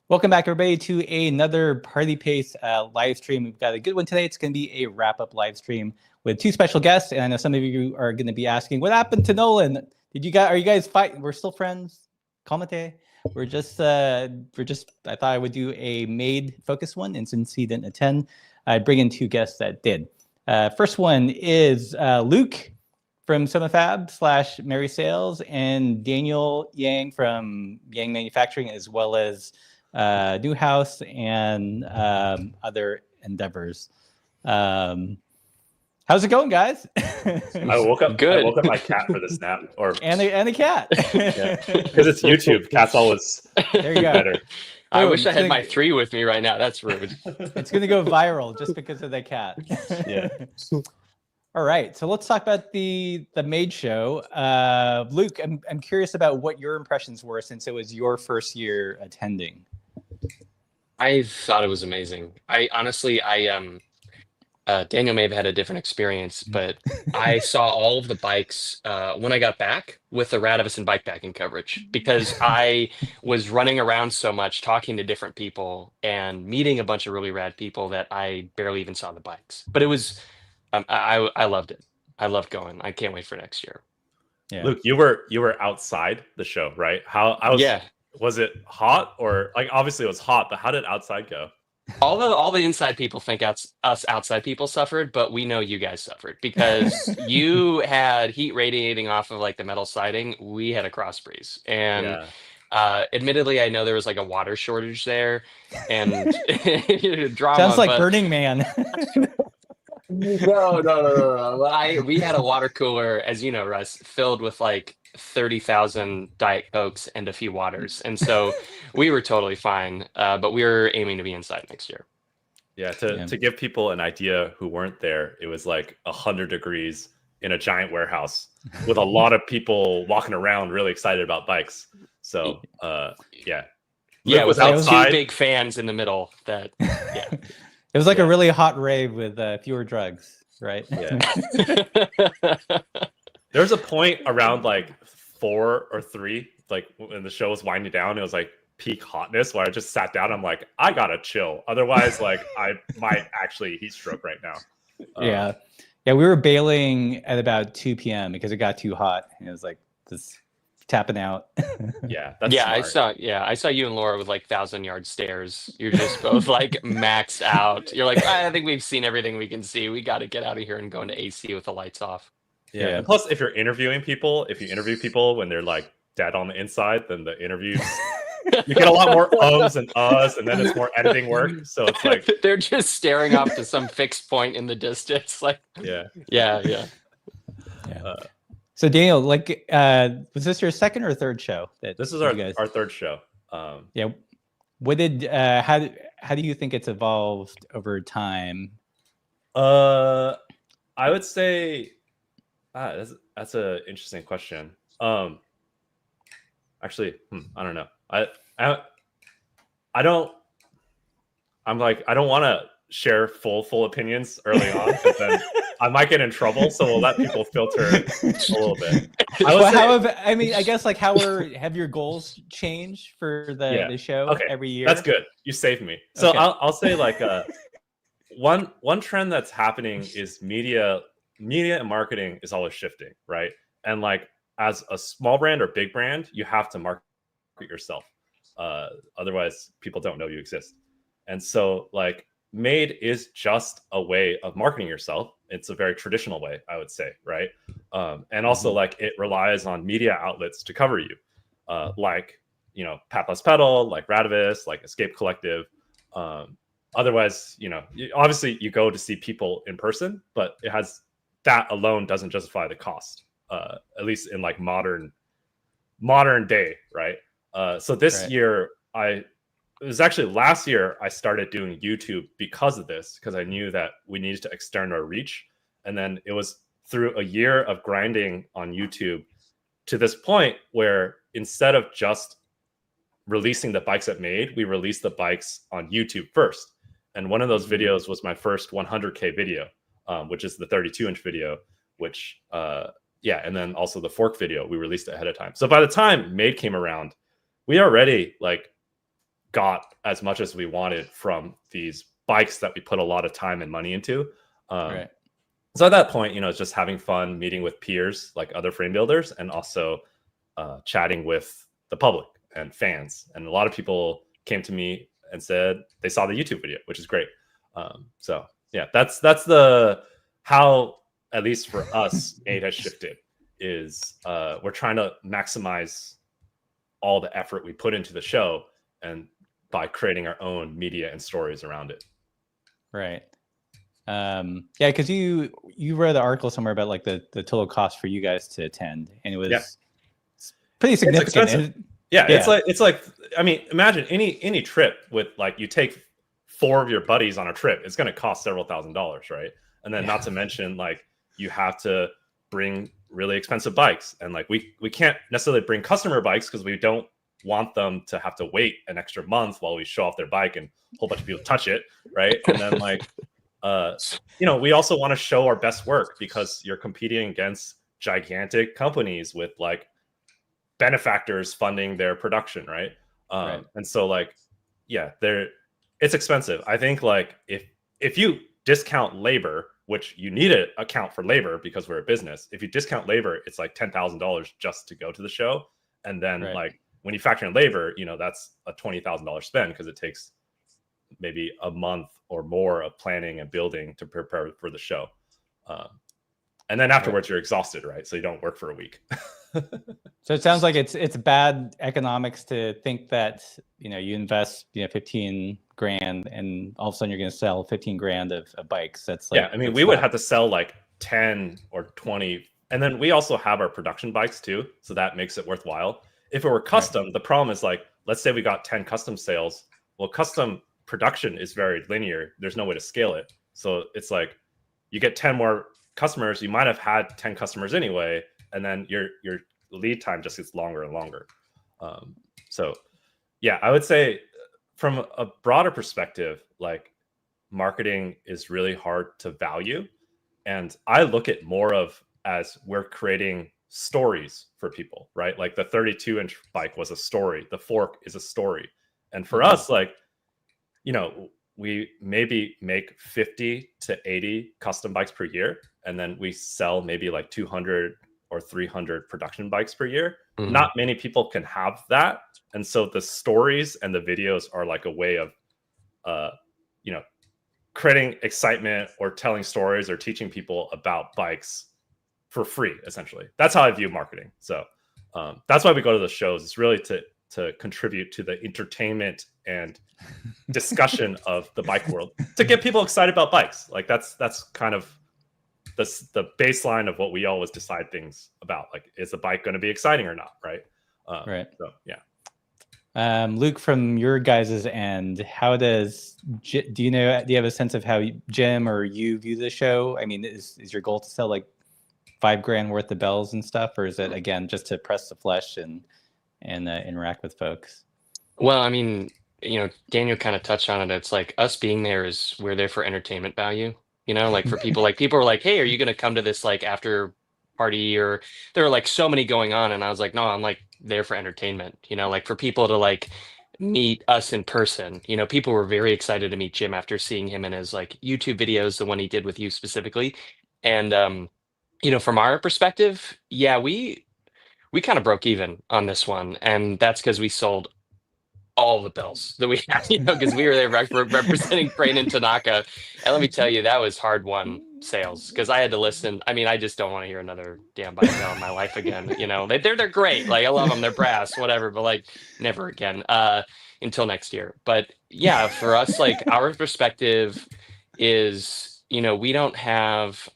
Welcome back, everybody, to another Party Pace live stream. We've got a good one today. It's going to be a wrap-up live stream with two special guests, and I know some of you are going to be asking, "What happened to Nolan? Are you guys fighting? We're still friends? Comment? We're just. I thought I would do a maid focus one, and since he didn't attend, I bring in two guests that did. First one is Luke from SomaFab / Mary Sales, and Daniel Yang from Yang Manufacturing, as well as Newhouse and other endeavors. How's it going, guys? I woke up good. I woke up my cat for this nap, and the cat. Because it's YouTube. Cats always there you go. Better. I wish I had my 3 with me right now. That's rude. It's gonna go viral just because of the cat. Yeah. All right, so let's talk about the maid show. Luke, I'm curious about what your impressions were since it was your first year attending. I thought it was amazing. Daniel may have had a different experience, but I saw all of the bikes when I got back with the Radavison bikepacking coverage, because I was running around so much talking to different people and meeting a bunch of really rad people that I barely even saw the bikes. But it was, I loved it. I loved going. I can't wait for next year. Yeah. Luke, you were outside the show, right? Yeah. Was it hot, or like obviously it was hot, but how did outside go? All the inside people think us outside people suffered, but we know you guys suffered because you had heat radiating off of like the metal siding. We had a cross breeze, and admittedly, I know there was like a water shortage there, and drama. Sounds like Burning Man. No. We had a water cooler, as you know, Russ, filled with like 30,000 Diet Cokes and a few waters, and so we were totally fine. But we were aiming to be inside next year. Yeah, to give people an idea who weren't there, it was like 100 degrees in a giant warehouse with a lot of people walking around, really excited about bikes. So, Luke was outside. 2 big fans in the middle. It was like a really hot rave with fewer drugs, right? Yeah. There was a point around like 4 or 3, like when the show was winding down, it was like peak hotness where I just sat down. I'm like, I gotta chill. Otherwise, like I might actually heat stroke right now. Yeah. We were bailing at about 2 p.m. because it got too hot. And it was like this tapping out. I saw you and Laura with like 1,000-yard stares. You're just both like maxed out. You're like, I think we've seen everything we can see. We got to get out of here and go into AC with the lights off. Yeah. And plus, if you interview people when they're like dead on the inside, then the interviews you get a lot more ums and uhs, and then it's more editing work. So it's like they're just staring off to some fixed point in the distance. Like yeah. So Daniel, like, was this your second or third show? This is our third show. What did how do you think it's evolved over time? I would say that's an interesting question. Actually, I don't know. I don't want to share full opinions early on, because then I might get in trouble. So we'll let people filter a little bit. I guess like have your goals changed for the show every year? That's good. You saved me. So I'll say like one trend that's happening is media and marketing is always shifting, right? And like as a small brand or big brand, you have to market yourself. Otherwise people don't know you exist. And so like Made is just a way of marketing yourself. It's a very traditional way, I would say, right? And also like it relies on media outlets to cover you, like, you know, Pat Plus Pedal, like Radavis, like Escape Collective. Otherwise, you know, obviously you go to see people in person, but that alone doesn't justify the cost, at least in like modern day, right? So this year, it was actually last year I started doing YouTube because of this, because I knew that we needed to extend our reach. And then it was through a year of grinding on YouTube to this point where instead of just releasing the bikes at Made, we released the bikes on YouTube first. And one of those videos was my first 100K video, which is the 32-inch video, which, and then also the fork video, we released it ahead of time. So by the time Made came around, we already like got as much as we wanted from these bikes that we put a lot of time and money into. Right. So at that point, it's just having fun, meeting with peers like other frame builders, and also chatting with the public and fans. And a lot of people came to me and said they saw the YouTube video, which is great. So yeah, that's the how, at least for us, it has shifted. Is we're trying to maximize all the effort we put into the show, and by creating our own media and stories around it. Right. Yeah, because you read an article somewhere about like the total cost for you guys to attend, and it was pretty significant. It's like I mean, imagine any trip with like you take 4 of your buddies on a trip, it's going to cost several $1,000s, right? And then not to mention like you have to bring really expensive bikes, and like we can't necessarily bring customer bikes because we don't want them to have to wait an extra month while we show off their bike and a whole bunch of people touch it, right? And then like we also want to show our best work because you're competing against gigantic companies with like benefactors funding their production, right? And so like it's expensive. I think like if you discount labor, which you need to account for labor because we're a business, if you discount labor, it's like $10,000 just to go to the show. And then like when you factor in labor, that's a $20,000 spend because it takes maybe a month or more of planning and building to prepare for the show. And then afterwards you're exhausted, right? So you don't work for a week. So it sounds like it's bad economics to think that, you invest, 15 grand and all of a sudden you're going to sell 15 grand of bikes. That's like, I mean, we would have to sell like 10 or 20. And then we also have our production bikes too. So that makes it worthwhile. If it were custom, the problem is like, let's say we got 10 custom sales. Well, custom production is very linear. There's no way to scale it. So it's like you get 10 more customers. You might have had 10 customers anyway. And then your lead time just gets longer and longer. So yeah, I would say from a broader perspective, like marketing is really hard to value. And I look at more of as we're creating stories for people, right? Like the 32-inch bike was a story. The fork is a story. And for us, like, we maybe make 50 to 80 custom bikes per year. And then we sell maybe like 200 or 300 production bikes per year. Not many people can have that. And so the stories and the videos are like a way of, creating excitement or telling stories or teaching people about bikes for free, essentially. That's how I view marketing. So that's why we go to the shows. It's really to contribute to the entertainment and discussion of the bike world, to get people excited about bikes. Like that's kind of the baseline of what we always decide things about. Like, is the bike going to be exciting or not? Right. Right. So yeah. Luke, from your guys' end, how does do you have a sense of how Jim or you view the show? I mean, is your goal to sell like $5 grand worth of bells and stuff, or is it again just to press the flesh and interact with folks? Well, I mean, Daniel kind of touched on it. It's like us being there we're there for entertainment value. Like for people are like, hey, are you going to come to this like after party? Or there are like so many going on, and I was like, no, I'm like there for entertainment. Like for people to like meet us in person. People were very excited to meet Jim after seeing him in his like YouTube videos, the one he did with you specifically. And from our perspective, yeah, we kind of broke even on this one, and that's because we sold all the bells that we had, because we were there representing Crane and Tanaka. And let me tell you, that was hard won sales, because I had to listen. I mean, I just don't want to hear another damn bike bell in my life again. They're great. Like, I love them. They're brass, whatever, but like never again until next year. But yeah, for us, like our perspective is, we don't have,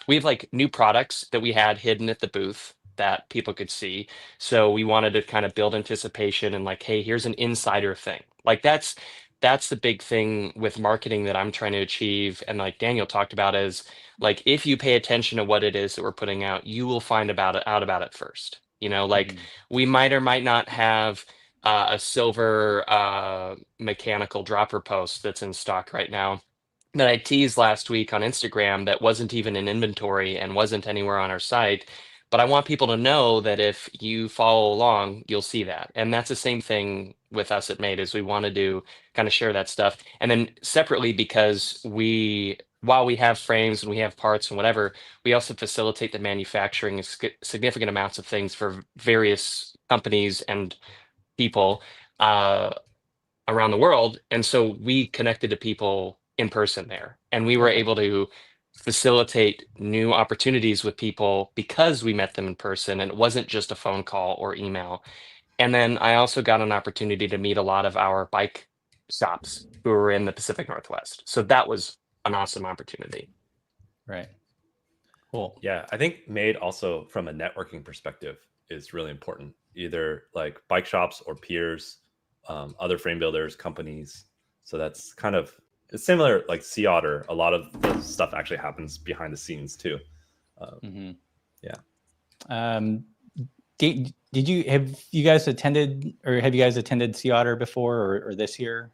we have like new products that we had hidden at the booth that people could see. So we wanted to kind of build anticipation and like, hey, here's an insider thing. Like that's the big thing with marketing that I'm trying to achieve. And like Daniel talked about, is like, if you pay attention to what it is that we're putting out, you will find out about it first. Like we might or might not have a silver mechanical dropper post that's in stock right now that I teased last week on Instagram that wasn't even in inventory and wasn't anywhere on our site. But I want people to know that if you follow along, you'll see that. And that's the same thing with us at Made, is we want to do kind of share that stuff. And then separately, because while we have frames and we have parts and whatever, we also facilitate the manufacturing of significant amounts of things for various companies and people around the world. And so we connected to people in person there, and we were able to facilitate new opportunities with people because we met them in person, and it wasn't just a phone call or email. And then I also got an opportunity to meet a lot of our bike shops who were in the Pacific Northwest. So that was an awesome opportunity. Right. Cool. Yeah, I think Made also from a networking perspective is really important. Either like bike shops or peers, other frame builders, companies. So that's kind of, it's similar like Sea Otter. A lot of the stuff actually happens behind the scenes too. Yeah. Have you guys attended Sea Otter before or this year?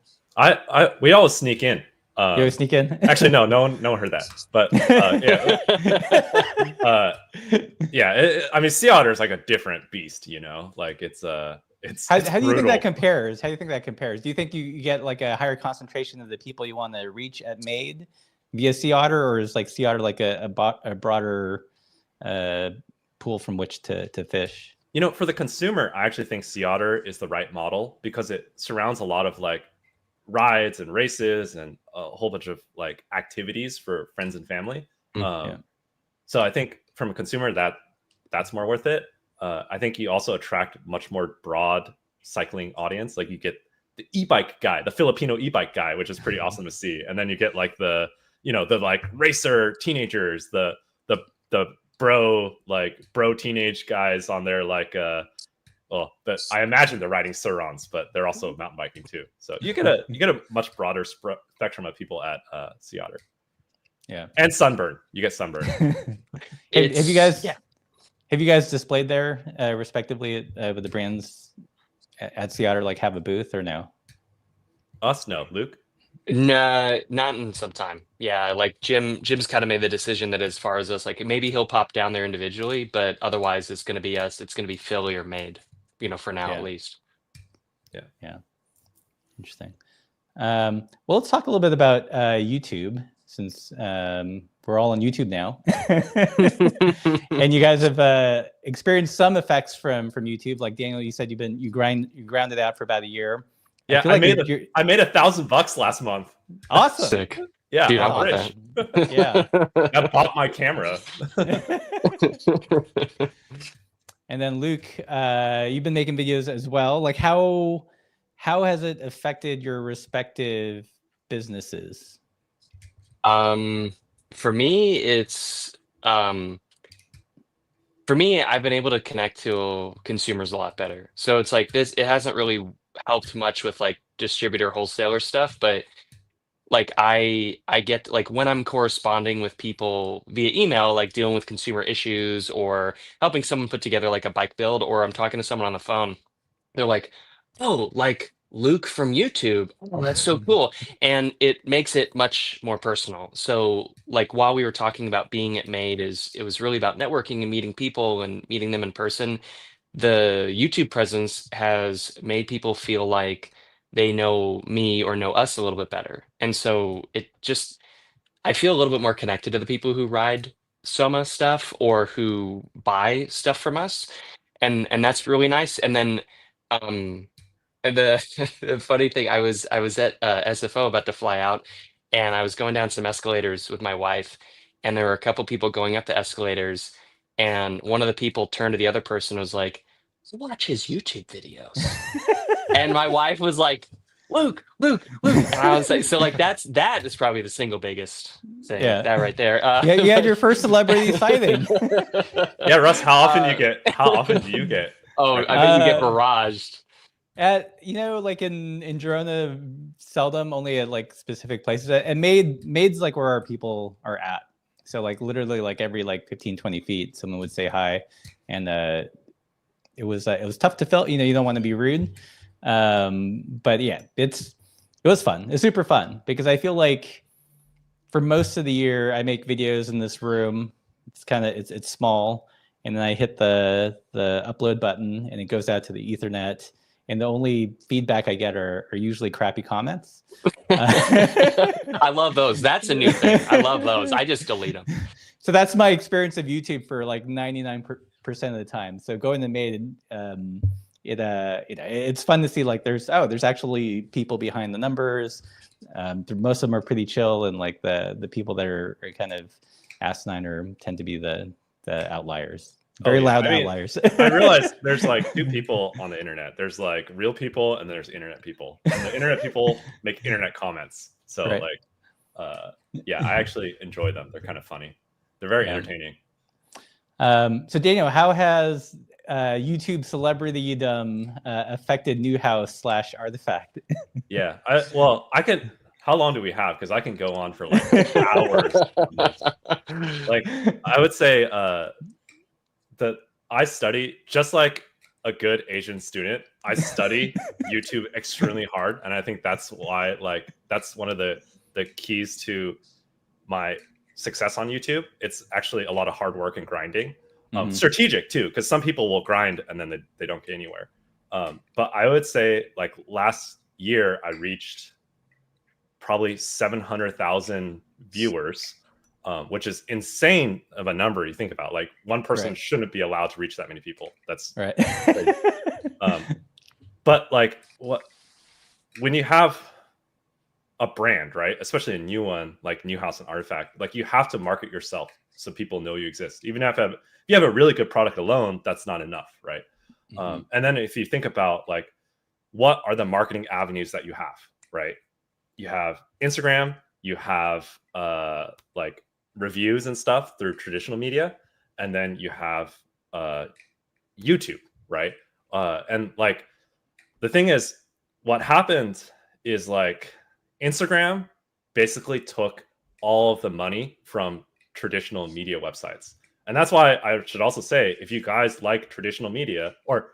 We always sneak in. You always sneak in? Actually, no one heard that. But yeah, I mean, Sea Otter is like a different beast, you know. Like it's how do you think that compares? How do you think that compares? Do you think you get like a higher concentration of the people you want to reach at Made via Sea Otter, or is like Sea Otter like a broader pool from which to fish? You know, for the consumer, I actually think Sea Otter is the right model because it surrounds a lot of like rides and races and a whole bunch of like activities for friends and family. So I think from a consumer that's more worth it. I think you also attract much more broad cycling audience. Like you get the e-bike guy, the Filipino e-bike guy, which is pretty awesome to see. And then you get like the like racer teenagers, the bro teenage guys on their like but I imagine they're riding Surons, but they're also mountain biking too. So you get a much broader spectrum of people at Sea Otter. Yeah, and sunburn. You get sunburn. Have you guys displayed there respectively with the brands at Sea Otter? Like have a booth or no? Us, no. Luke? No, not in some time. Yeah, like Jim's kind of made the decision that as far as us, like maybe he'll pop down there individually, but otherwise it's going to be us. It's going to be Philly or Made, for now at least. Yeah. Interesting. Well, let's talk a little bit about YouTube, since we're all on YouTube now, and you guys have experienced some effects from YouTube. Like Daniel, you said you grounded out for about a year. Yeah, I made $1,000 last month. Awesome. Sick. Yeah, dude, I'm rich. Yeah, I bought my camera. And then Luke, you've been making videos as well. Like how has it affected your respective businesses? For me, I've been able to connect to consumers a lot better. So it's like this, it hasn't really helped much with like distributor wholesaler stuff, but like I get like when I'm corresponding with people via email, like dealing with consumer issues or helping someone put together like a bike build, or I'm talking to someone on the phone, they're like, oh, like Luke from YouTube. Oh, that's so cool. And it makes it much more personal. So like while we were talking about being at Made, it was really about networking and meeting people and meeting them in person. The YouTube presence has made people feel like they know me or know us a little bit better. And so I feel a little bit more connected to the people who ride Soma stuff or who buy stuff from us. And that's really nice. And then and the funny thing, I was at SFO about to fly out, and I was going down some escalators with my wife, and there were a couple people going up the escalators, and one of the people turned to the other person and was like, watch his YouTube videos. And my wife was like, Luke. And I was like, so like that is probably the single biggest thing. Yeah. That right there. Yeah, you had your first celebrity sighting. Yeah, Russ, how often do you get? Oh, I bet you get barraged. Like in Girona, seldom, only at like specific places. And Made's like where our people are at. So like literally like every like 15, 20 feet, someone would say hi. And it was tough to fill. You don't want to be rude. But yeah, it was fun. It's super fun because I feel like for most of the year I make videos in this room. It's small. and then I hit the upload button, and it goes out to the Ethernet. And the only feedback I get are usually crappy comments. I love those. That's a new thing. I love those. I just delete them. So that's my experience of YouTube for like 99% of the time. So going to Made, it's fun to see like there's actually people behind the numbers. Most of them are pretty chill, and like the people that are kind of asinine tend to be the outliers. Very loud outliers. I realize there's like two people on the internet. There's like real people and there's internet people. And the internet people make internet comments. So right. yeah, I actually enjoy them. They're kind of funny. They're very entertaining. So Daniel, how has YouTube celebritydom affected Newhouse / Artifact? Yeah, I can. How long do we have? Because I can go on for like hours. Like I would say that I study just like a good Asian student. I study YouTube extremely hard, and I think that's why that's one of the keys to my success on YouTube. It's actually a lot of hard work and grinding, strategic too, because some people will grind and then they don't get anywhere. But I would say like last year I reached probably 700,000 viewers. Which is insane of a number. You think about like one person shouldn't be allowed to reach that many people. That's right. But like when you have a brand, right? Especially a new one like Newhouse and Artifact, like you have to market yourself so people know you exist. Even if you have a really good product alone, that's not enough, right? And then if you think about like what are the marketing avenues that you have, right? You have Instagram, you have like reviews and stuff through traditional media, and then you have YouTube, right? And like the thing is, what happened is like Instagram basically took all of the money from traditional media websites. And that's why I should also say, if you guys like traditional media or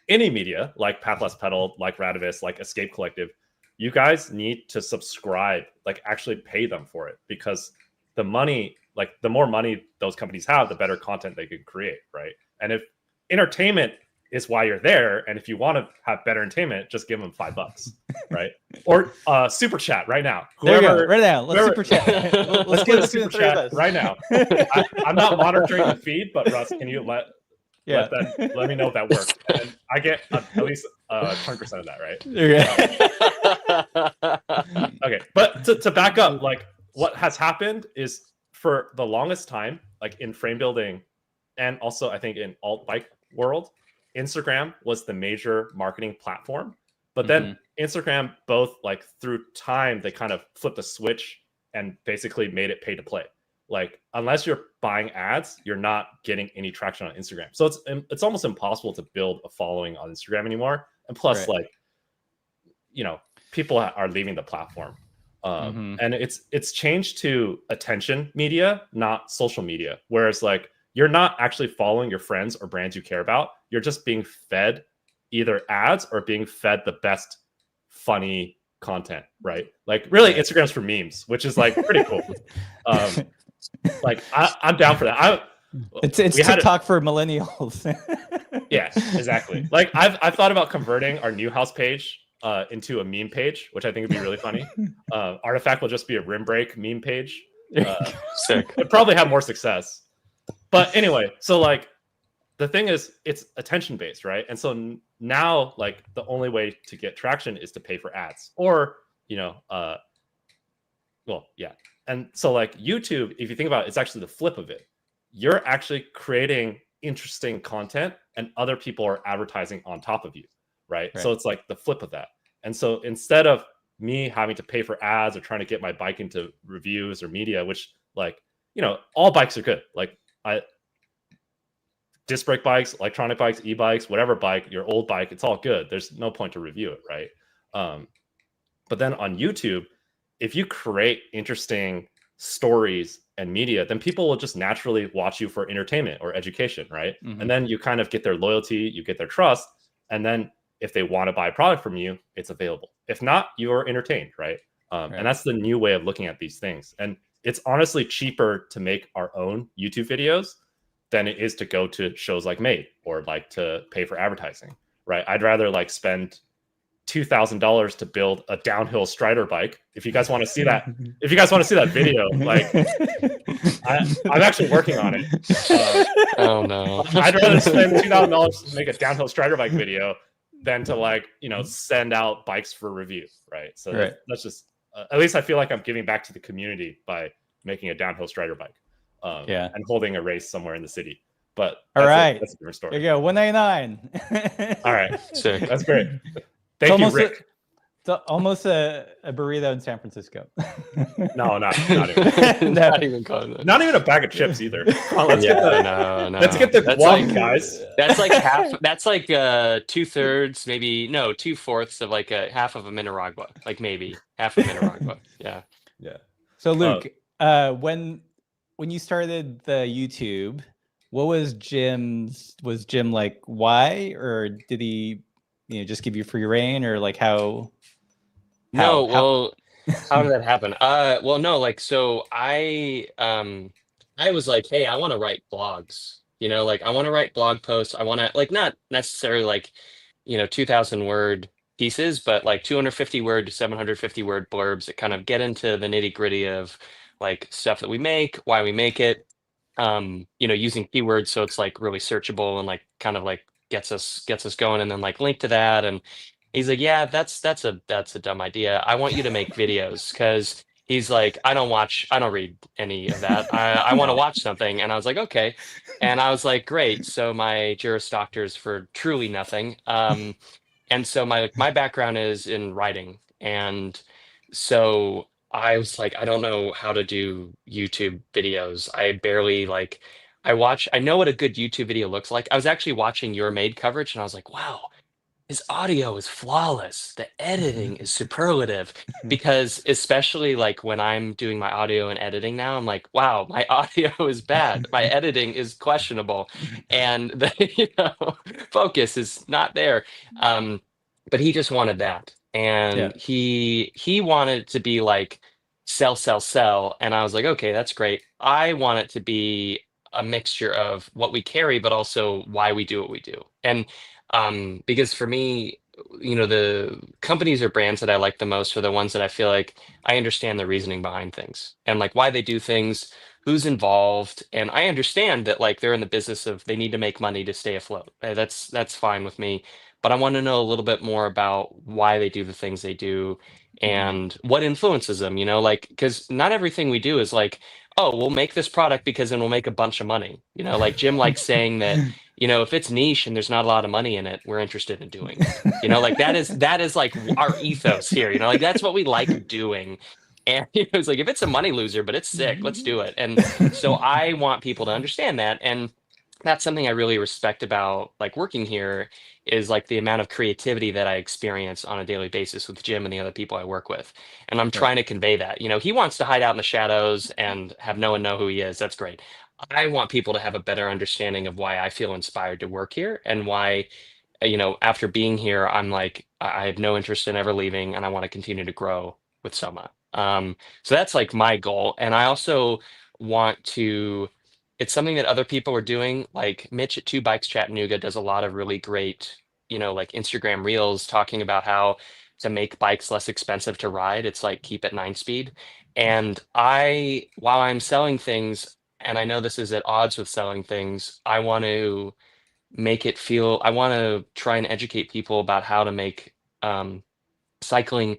any media like Pathless Pedal, like Radivis, like Escape Collective, you guys need to subscribe, like actually pay them for it, because the money, like the more money those companies have, the better content they can create, right? And if entertainment is why you're there, and if you want to have better entertainment, just give them $5, right? Or super chat right now. Whoever, right now, let's super chat. let's get a super chat right now. I'm not monitoring the feed, but Russ, can you let me know if that works? And I get at least 20% of that, right? Okay, but to back up, like what has happened is for the longest time, like in frame building, and also I think in alt bike world, Instagram was the major marketing platform. But then Instagram, both like through time, they kind of flipped a switch and basically made it pay to play. Like unless you're buying ads, you're not getting any traction on Instagram. So it's almost impossible to build a following on Instagram anymore. And plus, like, you know, people are leaving the platform. And it's changed to attention media, not social media. Whereas like you're not actually following your friends or brands you care about. You're just being fed either ads or being fed the best funny content, right? Like really Instagram's for memes, which is like pretty cool. Like I'm down for that. It's TikTok for millennials. Yeah, exactly. Like I've thought about converting our Newhouse page into a meme page, which I think would be really funny. Artifact will just be a rim break meme page. Sick. It'd probably have more success. But anyway, so like the thing is, it's attention based, right? And so now, like the only way to get traction is to pay for ads, or you know, well, yeah. And so like YouTube, if you think about it, it's actually the flip of it. You're actually creating interesting content, and other people are advertising on top of you, right? So it's like the flip of that. And so instead of me having to pay for ads or trying to get my bike into reviews or media, which like, you know, all bikes are good. Like disc brake bikes, electronic bikes, e-bikes, whatever bike, your old bike, it's all good. There's no point to review it, right? But then on YouTube, if you create interesting stories and media, then people will just naturally watch you for entertainment or education, right? And then you kind of get their loyalty, you get their trust, and then if they want to buy a product from you, it's available. If not, you're entertained, right? And that's the new way of looking at these things. And it's honestly cheaper to make our own YouTube videos than it is to go to shows like Made or like to pay for advertising, right? I'd rather like spend $2,000 to build a downhill strider bike. If you guys want to see that, video, like I'm actually working on it. Oh no! I'd rather spend $2,000 to make a downhill strider bike video than to like, send out bikes for review, right? So that's just at least I feel like I'm giving back to the community by making a downhill strider bike, and holding a race somewhere in the city. But that's a different story. There you go, 199. All right, sick. That's great. Thank you, Rick. It's almost a burrito in San Francisco. No, not even. Not even close. Not even a bag of chips either. Let's get the That's guac, guys. That's like half. That's like 2/3, maybe 2/4 of like a half of a Nicaragua, like maybe half of Nicaragua. Yeah. So Luke, when you started the YouTube, what was Jim's? Was Jim like, why, or did he, just give you free reign, or like how? Well, how did that happen? Well, no, like, so I was like, hey, I want to write blogs, like I want to write blog posts. I want to, like, not necessarily like, 2,000 word pieces, but like 250 word to 750 word blurbs that kind of get into the nitty gritty of like stuff that we make, why we make it, using keywords. So it's like really searchable and like kind of like gets us going, and then like link to that. And he's like, yeah, that's a dumb idea. I want you to make videos, because he's like, I don't read any of that. I want to watch something. And I was like, okay. And I was like, great. So my Juris Doctor's for truly nothing. And so my background is in writing. And so I was like, I don't know how to do YouTube videos. I barely I know what a good YouTube video looks like. I was actually watching your Made coverage and I was like, wow, his audio is flawless. The editing is superlative, because especially like when I'm doing my audio and editing now, I'm like, wow, my audio is bad. My editing is questionable, and the focus is not there. But he just wanted that, and he wanted it to be like sell, sell, sell, and I was like, okay, that's great. I want it to be a mixture of what we carry, but also why we do what we do, and because for me, the companies or brands that I like the most are the ones that I feel like I understand the reasoning behind things and like why they do things, who's involved. And I understand that like they're in the business of, they need to make money to stay afloat. That's fine with me. But I want to know a little bit more about why they do the things they do and what influences them, like, because not everything we do is like, oh, we'll make this product because then we'll make a bunch of money. Like Jim likes saying that, if it's niche and there's not a lot of money in it, we're interested in doing it. Like that is like our ethos here, like that's what we like doing. And it's like, if it's a money loser, but it's sick, let's do it. And so I want people to understand that. And that's something I really respect about like working here, is like the amount of creativity that I experience on a daily basis with Jim and the other people I work with. And I'm trying to convey that. He wants to hide out in the shadows and have no one know who he is. That's great. I want people to have a better understanding of why I feel inspired to work here, and why, after being here, I'm like, I have no interest in ever leaving, and I want to continue to grow with Soma. So that's like my goal. And I also want to, it's something that other people are doing. Like Mitch at Two Bikes Chattanooga does a lot of really great, like Instagram reels talking about how to make bikes less expensive to ride. It's like keep at 9-speed. And while I'm selling things, and I know this is at odds with selling things, I want to I want to try and educate people about how to make cycling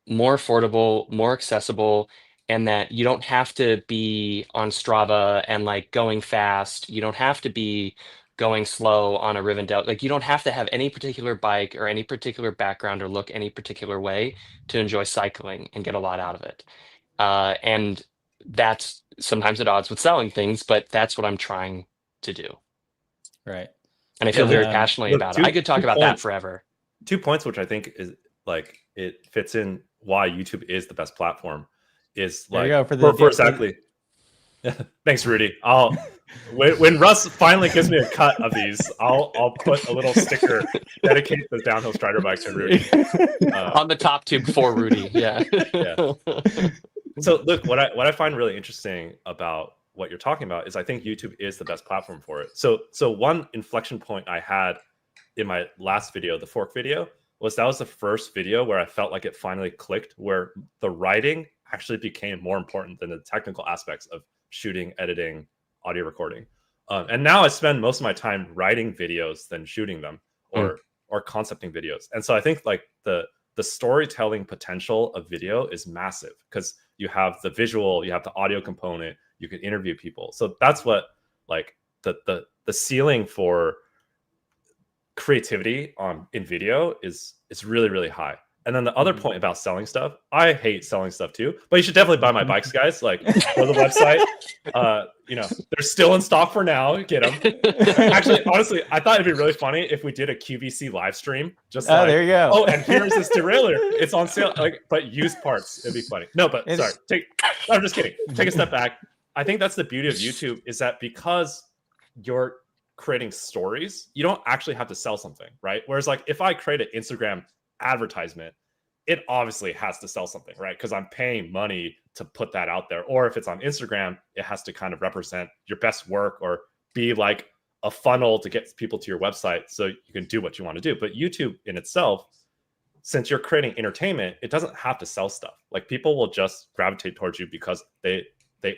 more affordable, more accessible, and that you don't have to be on Strava and like going fast. You don't have to be going slow on a Rivendell. Like you don't have to have any particular bike or any particular background or look any particular way to enjoy cycling and get a lot out of it. And that's sometimes at odds with selling things, but that's what I'm trying to do. Right. And I feel very passionately about it. I could talk about that forever. 2 points, which I think is like, it fits in why YouTube is the best platform, is like, for exactly. Thanks, Rudy. When Russ finally gives me a cut of these, I'll put a little sticker, dedicate the downhill strider bike to Rudy. On the top tube for Rudy. Yeah. So look, what I find really interesting about what you're talking about is I think YouTube is the best platform for it. So one inflection point I had in my last video, the fork video, was the first video where I felt like it finally clicked, where the writing actually became more important than the technical aspects of shooting, editing, audio recording. And now I spend most of my time writing videos than shooting them or concepting videos. And so I think like the storytelling potential of video is massive because you have the visual, you have the audio component, you can interview people. So that's what like the ceiling for creativity in video is really, really high. And then the other point about selling stuff, I hate selling stuff too, but you should definitely buy my bikes, guys. Like, go to the website. They're still in stock for now. Get them. Actually, honestly, I thought it'd be really funny if we did a QVC live stream. Just like, there you go. Oh, and here's this derailleur. It's on sale. Like, but used parts. It'd be funny. No, but sorry. I'm just kidding. Take a step back. I think that's the beauty of YouTube is that because you're creating stories, you don't actually have to sell something, right? Whereas like if I create an Instagram advertisement, it obviously has to sell something, right? Because I'm paying money to put that out there. Or if it's on Instagram, it has to kind of represent your best work or be like a funnel to get people to your website so you can do what you want to do. But YouTube in itself, since you're creating entertainment, it doesn't have to sell stuff. Like people will just gravitate towards you because they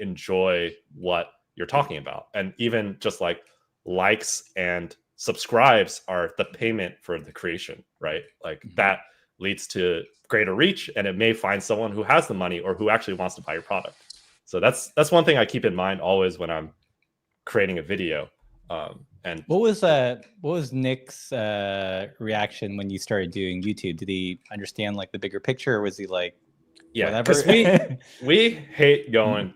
enjoy what you're talking about. And even just like likes and subscribes are the payment for the creation, right? Like that leads to greater reach, and it may find someone who has the money or who actually wants to buy your product. So that's one thing I keep in mind always when I'm creating a video. And what was Nick's reaction when you started doing YouTube? Did he understand like the bigger picture, or was he like, yeah, because we hate going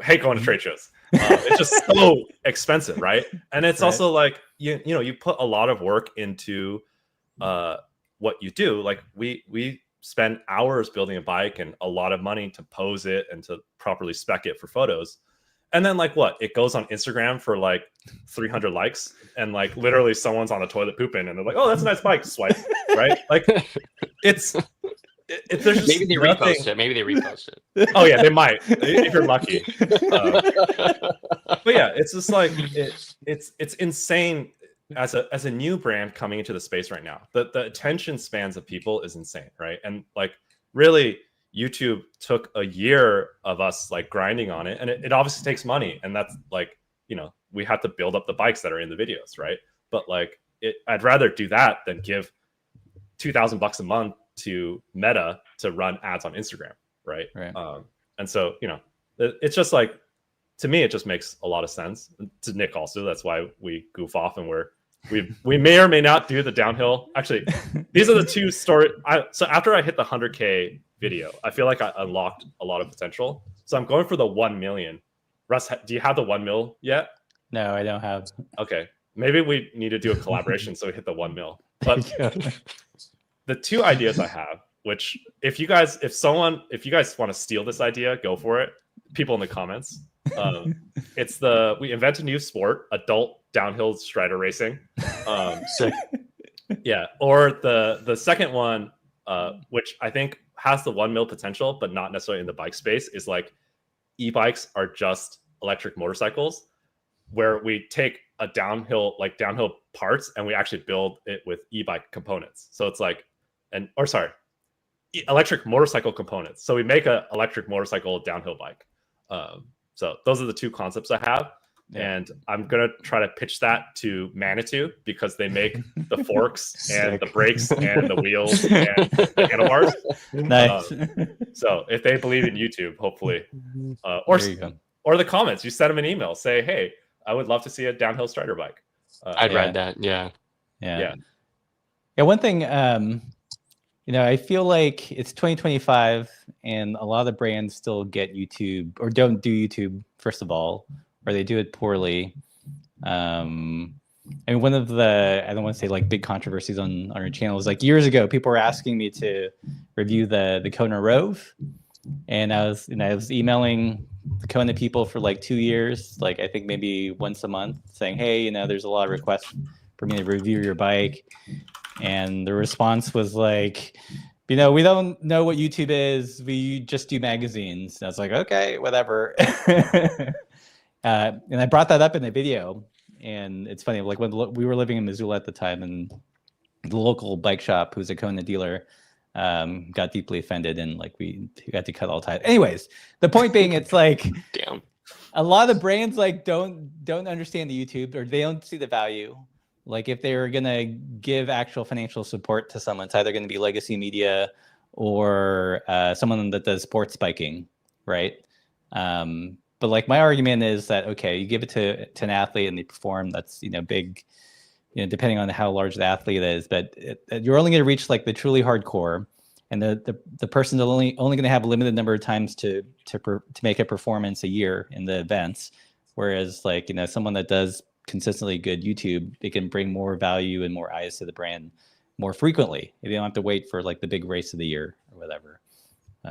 hate going to trade shows. It's just so expensive, right? And it's also like you put a lot of work into what you do. Like we spend hours building a bike and a lot of money to pose it and to properly spec it for photos. And then like what? It goes on Instagram for like 300 likes, and like literally someone's on the toilet pooping and they're like, "Oh, that's a nice bike." Swipe, right? Like there's just maybe they repost it. Maybe they repost it. Oh yeah, they might if you're lucky. But yeah, it's just like it's insane as a new brand coming into the space right now. The attention spans of people is insane, right? And like really, YouTube took a year of us like grinding on it, and it obviously takes money, and that's like we have to build up the bikes that are in the videos, right? But like I'd rather do that than give $2,000 a month to Meta to run ads on Instagram, right? And so it's just like, to me it just makes a lot of sense. To Nick also, that's why we goof off, and we may or may not do the downhill. Actually, these are the two story. So after I hit the 100K video, I feel like I unlocked a lot of potential. So I'm going for the 1 million. Russ, do you have the 1 mil yet? No, I don't have. Okay, maybe we need to do a collaboration so we hit the 1 mil. But the two ideas I have, which if you guys want to steal this idea, go for it. People in the comments. We invent a new sport, adult downhill strider racing. Yeah, or the second one, which I think has the 1 mil potential, but not necessarily in the bike space, is like e-bikes are just electric motorcycles, where we take a downhill parts and we actually build it with e-bike components. So it's like electric motorcycle components. So we make a electric motorcycle downhill bike. So those are the two concepts I have. And I'm going to try to pitch that to Manitou because they make the forks and the brakes and the wheels and the handlebars. Nice. So if they believe in YouTube, hopefully, or the comments, you send them an email, say, "Hey, I would love to see a downhill strider bike." I'd ride that. Yeah. One thing, I feel like it's 2025 and a lot of the brands still get YouTube or don't do YouTube, first of all, or they do it poorly. I mean, one of the, I don't want to say like big controversies on our channel is like years ago, people were asking me to review the Kona Rove. And I was emailing the Kona people for like 2 years, like I think maybe once a month, saying, "Hey, there's a lot of requests for me to review your bike." And the response was like, You know, we don't know what YouTube is. We just do magazines. And I was like, okay, whatever. And I brought that up in the video. And it's funny, like when we were living in Missoula at the time, and the local bike shop, who's a Kona dealer, got deeply offended, and like we got to cut all ties. Anyways, the point being, it's like, Damn. A lot of brands like don't understand the YouTube, or they don't see the value. Like if they're gonna give actual financial support to someone, it's either going to be legacy media or someone that does sports biking, right? But like my argument is that, okay, you give it to an athlete and they perform, that's, you know, big, you know, depending on how large the athlete is, but you're only going to reach like the truly hardcore, and the person's only going to have a limited number of times to make a performance a year in the events. Whereas like, you know, someone that does consistently good YouTube, they can bring more value and more eyes to the brand more frequently. They don't have to wait for like the big race of the year or whatever.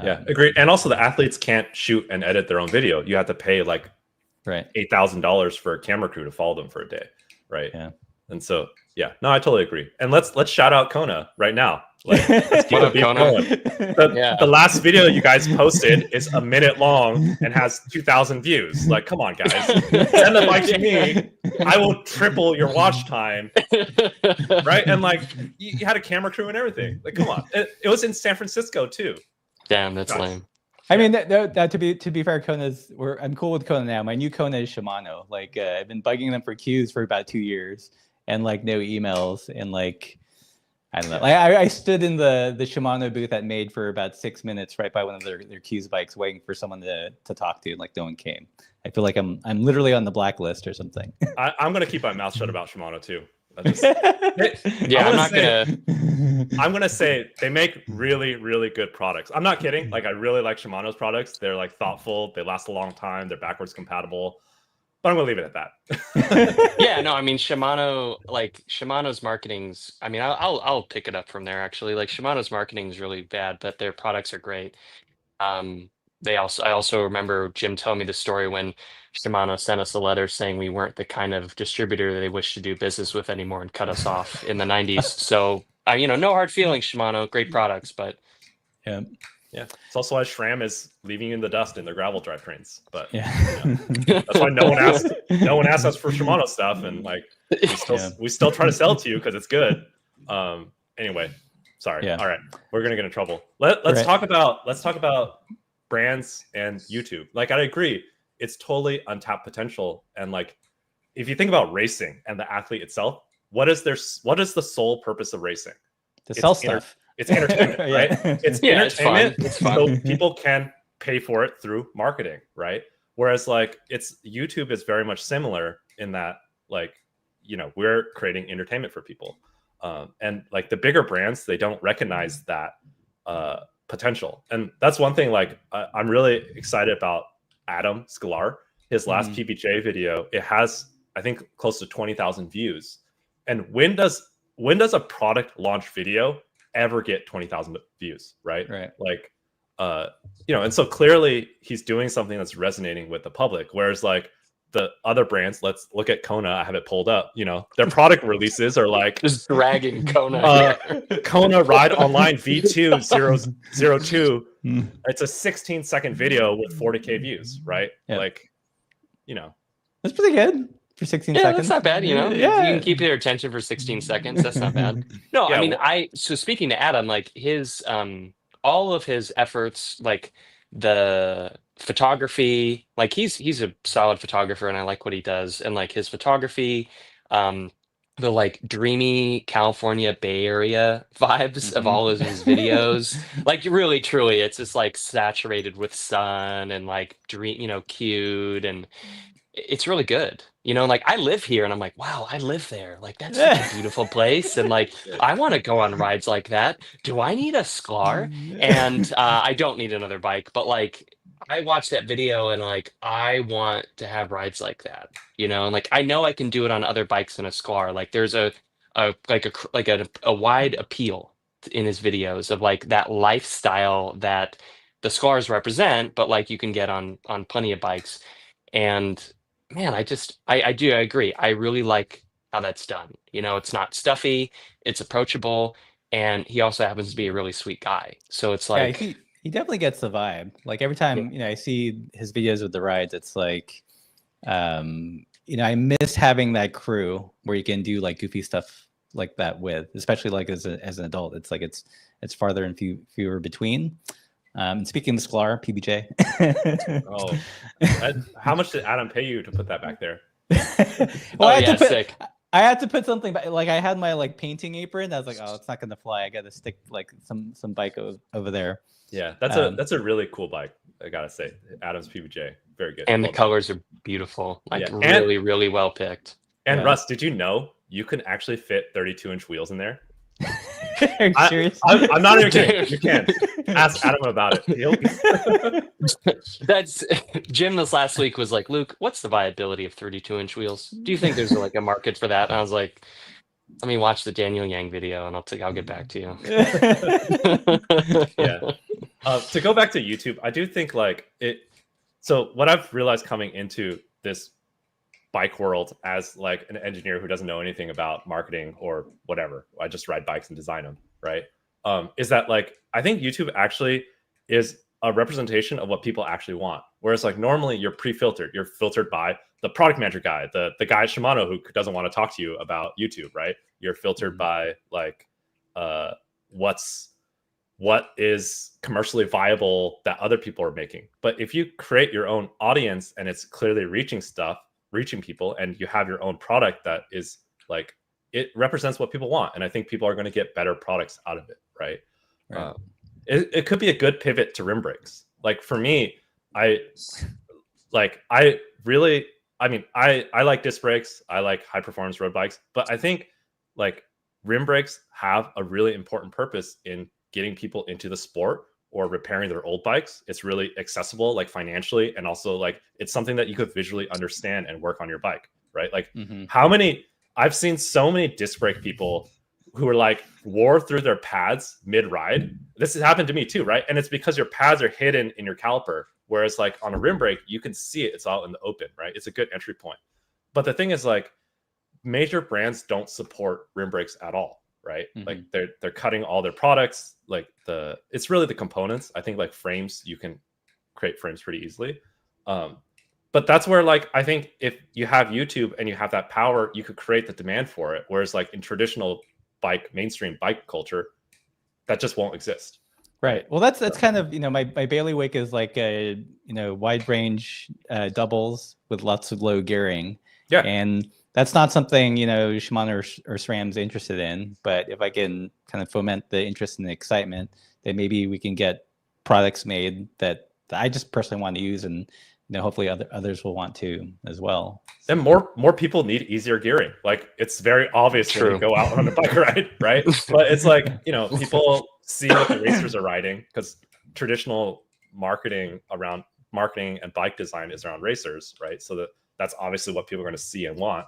Yeah, agreed. And also the athletes can't shoot and edit their own video. You have to pay like $8,000 for a camera crew to follow them for a day, right? Yeah. And so, yeah, no, I totally agree. And let's shout out Kona right now. Like, let's keep it going. The last video you guys posted is a minute long and has 2,000 views. Like, come on, guys, send the bike to me. I will triple your watch time, right? And like, you had a camera crew and everything. Like, come on, it was in San Francisco too. Damn, that's lame. I mean, that to be fair, I'm cool with Kona now. My new Kona is Shimano. Like, I've been bugging them for cues for about 2 years, and like no emails, and like, I don't know. Like, I stood in the Shimano booth at Made for about 6 minutes right by one of their cues bikes, waiting for someone to talk to, and like no one came. I feel like I'm literally on the blacklist or something. I'm gonna keep my mouth shut about Shimano too. I'm gonna say they make really, really good products. I'm not kidding. Like, I really like Shimano's products. They're like thoughtful. They last a long time. They're backwards compatible. But I'm gonna leave it at that. Yeah, no, I mean Shimano's marketing's. I mean, I'll pick it up from there actually. Like Shimano's marketing is really bad, but their products are great. I also remember Jim telling me the story when Shimano sent us a letter saying we weren't the kind of distributor they wish to do business with anymore and cut us off in the 90s. So, you know, no hard feelings, Shimano, great products, but yeah. It's also why SRAM is leaving in the dust in their gravel drivetrains. But yeah, you know, that's why no one asked us for Shimano stuff, and like we still try to sell it to you because it's good. Anyway, sorry. Yeah. All right, we're gonna get in trouble. Let's talk about brands and YouTube. Like, I agree, it's totally untapped potential. And like, if you think about racing and the athlete itself, what is the sole purpose of racing? To sell stuff. It's entertainment, right? It's entertainment. It's fun. So people can pay for it through marketing, right? Whereas like YouTube is very much similar in that, like, you know, we're creating entertainment for people. And like the bigger brands, they don't recognize that potential. And that's one thing, like, I'm really excited about Adam Sklar. His last PBJ video, it has, I think, close to 20,000 views. And when does a product launch video ever get 20,000 views, right? Like, you know, and so clearly he's doing something that's resonating with the public. Whereas like the other brands, let's look at Kona. I have it pulled up. You know, their product releases are like just dragging Kona. Kona Ride Online V2 002. It's a 16-second video with 40K views, right? Yep. Like, you know, that's pretty good for 16 seconds. That's not bad, you know. Yeah. You can keep their attention for 16 seconds. That's not bad. No, Yeah, I mean, so speaking to Adam, like his all of his efforts, like the photography, like he's a solid photographer and I like what he does. And like his photography, the like dreamy California Bay Area vibes of all of his videos. Like really, truly, it's just like saturated with sun and like dream, you know, cute, and it's really good. You know, like I live here and I'm like, wow, I live there. Like that's such a beautiful place. And like, I want to go on rides like that. Do I need a Sklar? And I don't need another bike, but like I watched that video and like, I want to have rides like that, you know, and like, I know I can do it on other bikes than a Sklar. Like there's a wide appeal in his videos of like that lifestyle that the Sklars represent, but like you can get on plenty of bikes. And man, I agree. I really like how that's done. You know, it's not stuffy, it's approachable, and he also happens to be a really sweet guy. So it's Yeah, like, he definitely gets the vibe. Like every time, I see his videos with the rides, it's like, I miss having that crew where you can do like goofy stuff like that with, especially like as an adult. It's like it's farther and fewer between. And speaking of Sklar, PBJ. Oh, how much did Adam pay you to put that back there? Well, sick. I had to put something back. Like I had my like painting apron. I was like, oh, it's not gonna fly. I got to stick like some bike over there. Yeah, that's a really cool bike. I gotta say, Adam's PBJ, very good. And well the colors are beautiful, like yeah. really, really well picked. And Russ, did you know you can actually fit 32-inch wheels in there? Are you serious? I'm not even kidding. You can ask Adam about it. That's Jim this last week was like, Luke, what's the viability of 32-inch wheels? Do you think there's like a market for that? And I was like, let me watch the Daniel Yang video and I'll get back to you. Yeah. To go back to YouTube, I do think like it. So what I've realized coming into this bike world as like an engineer who doesn't know anything about marketing or whatever, I just ride bikes and design them, right? Is that like I think YouTube actually is a representation of what people actually want. Whereas like normally you're pre-filtered, you're filtered by the product manager guy, the guy at Shimano who doesn't want to talk to you about YouTube, right? You're filtered by like what is commercially viable that other people are making. But if you create your own audience and it's clearly reaching people, and you have your own product that is like, it represents what people want. And I think people are going to get better products out of it, right? It could be a good pivot to rim brakes. Like for me, I like disc brakes. I like high performance road bikes, but I think like rim brakes have a really important purpose in getting people into the sport or repairing their old bikes. It's really accessible, like financially, and also like it's something that you could visually understand and work on your bike, right? Like I've seen so many disc brake people who are like wore through their pads mid-ride. This has happened to me too, right? And it's because your pads are hidden in your caliper, whereas like on a rim brake, you can see it. It's all in the open, right? It's a good entry point. But the thing is like major brands don't support rim brakes at all, right? Like they're cutting all their products. Like it's really the components. I think like frames, you can create frames pretty easily. But that's where like I think if you have YouTube and you have that power, you could create the demand for it. Whereas like in traditional mainstream bike culture, that just won't exist. Right. Well, that's kind of my bailiwick is like a wide range doubles with lots of low gearing. Yeah. And that's not something Shimano or SRAM's interested in. But if I can kind of foment the interest and the excitement, then maybe we can get products made that I just personally want to use, and hopefully others will want to as well. And more people need easier gearing. Like it's very obvious when you go out on a bike ride, right? But it's like people see what the racers are riding, because traditional marketing around marketing and bike design is around racers, right? So that's obviously what people are going to see and want,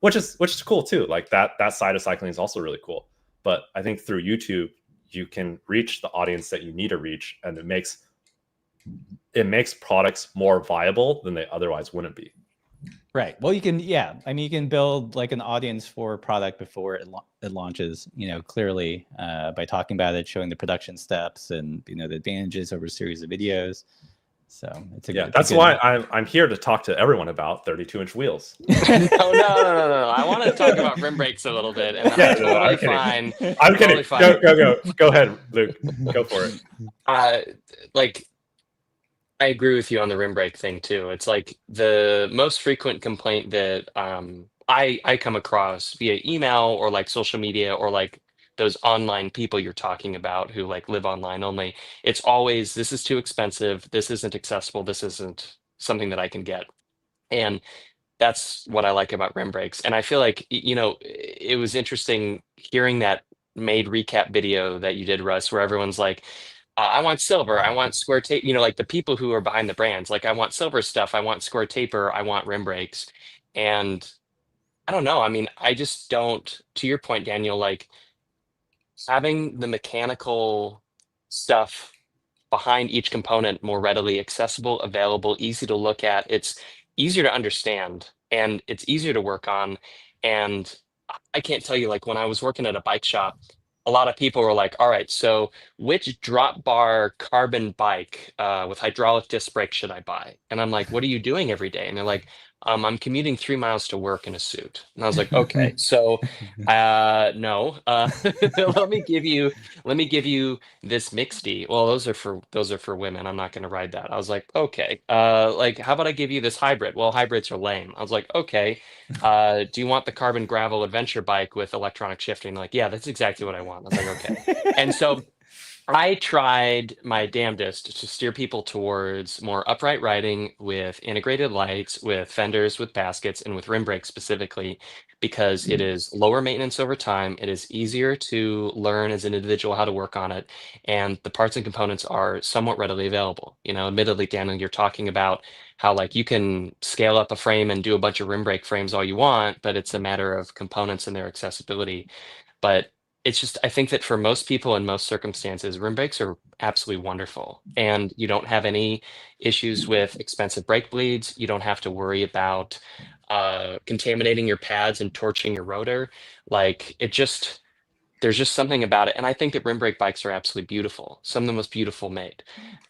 which is cool too. Like that side of cycling is also really cool. But I think through YouTube you can reach the audience that you need to reach, and it makes products more viable than they otherwise wouldn't be. Right. Well, you can build like an audience for a product before it launches, clearly by talking about it, showing the production steps and, the advantages over a series of videos. So that's why I'm here to talk to everyone about 32-inch wheels. No. I want to talk about rim brakes a little bit. And I'm totally fine. I'm kidding. Go ahead, Luke. Go for it. I agree with you on the rim brake thing too. It's like the most frequent complaint that I come across via email or like social media or like those online people you're talking about who like live online only. It's always, this is too expensive. This isn't accessible. This isn't something that I can get. And that's what I like about rim brakes. And I feel like, it was interesting hearing that made recap video that you did, Russ, where everyone's like, I want silver, I want square tape, like the people who are behind the brands, like I want silver stuff, I want square taper, I want rim brakes. And I don't know. I mean, I just don't, to your point, Daniel, like having the mechanical stuff behind each component more readily accessible, available, easy to look at, it's easier to understand and it's easier to work on. And I can't tell you, like when I was working at a bike shop, a lot of people were like, all right, so which drop bar carbon bike with hydraulic disc brakes should I buy? And I'm like, what are you doing every day? And they're like, I'm commuting 3 miles to work in a suit. And I was like, okay, so no, let me give you this mixedy. Well, those are for women. I'm not going to ride that. I was like, okay, like how about I give you this hybrid? Well, hybrids are lame. I was like, okay, do you want the carbon gravel adventure bike with electronic shifting? Like, yeah, that's exactly what I want. I was like, okay. And so I tried my damnedest to steer people towards more upright riding with integrated lights, with fenders, with baskets, and with rim brakes specifically, because it is lower maintenance over time. It is easier to learn as an individual how to work on it, and the parts and components are somewhat readily available. You know, admittedly, Daniel, you're talking about how like you can scale up a frame and do a bunch of rim brake frames all you want, but it's a matter of components and their accessibility. But it's just, I think that for most people in most circumstances, rim brakes are absolutely wonderful. And you don't have any issues with expensive brake bleeds. You don't have to worry about contaminating your pads and torching your rotor. Like it just, there's just something about it. And I think that rim brake bikes are absolutely beautiful, some of the most beautiful made.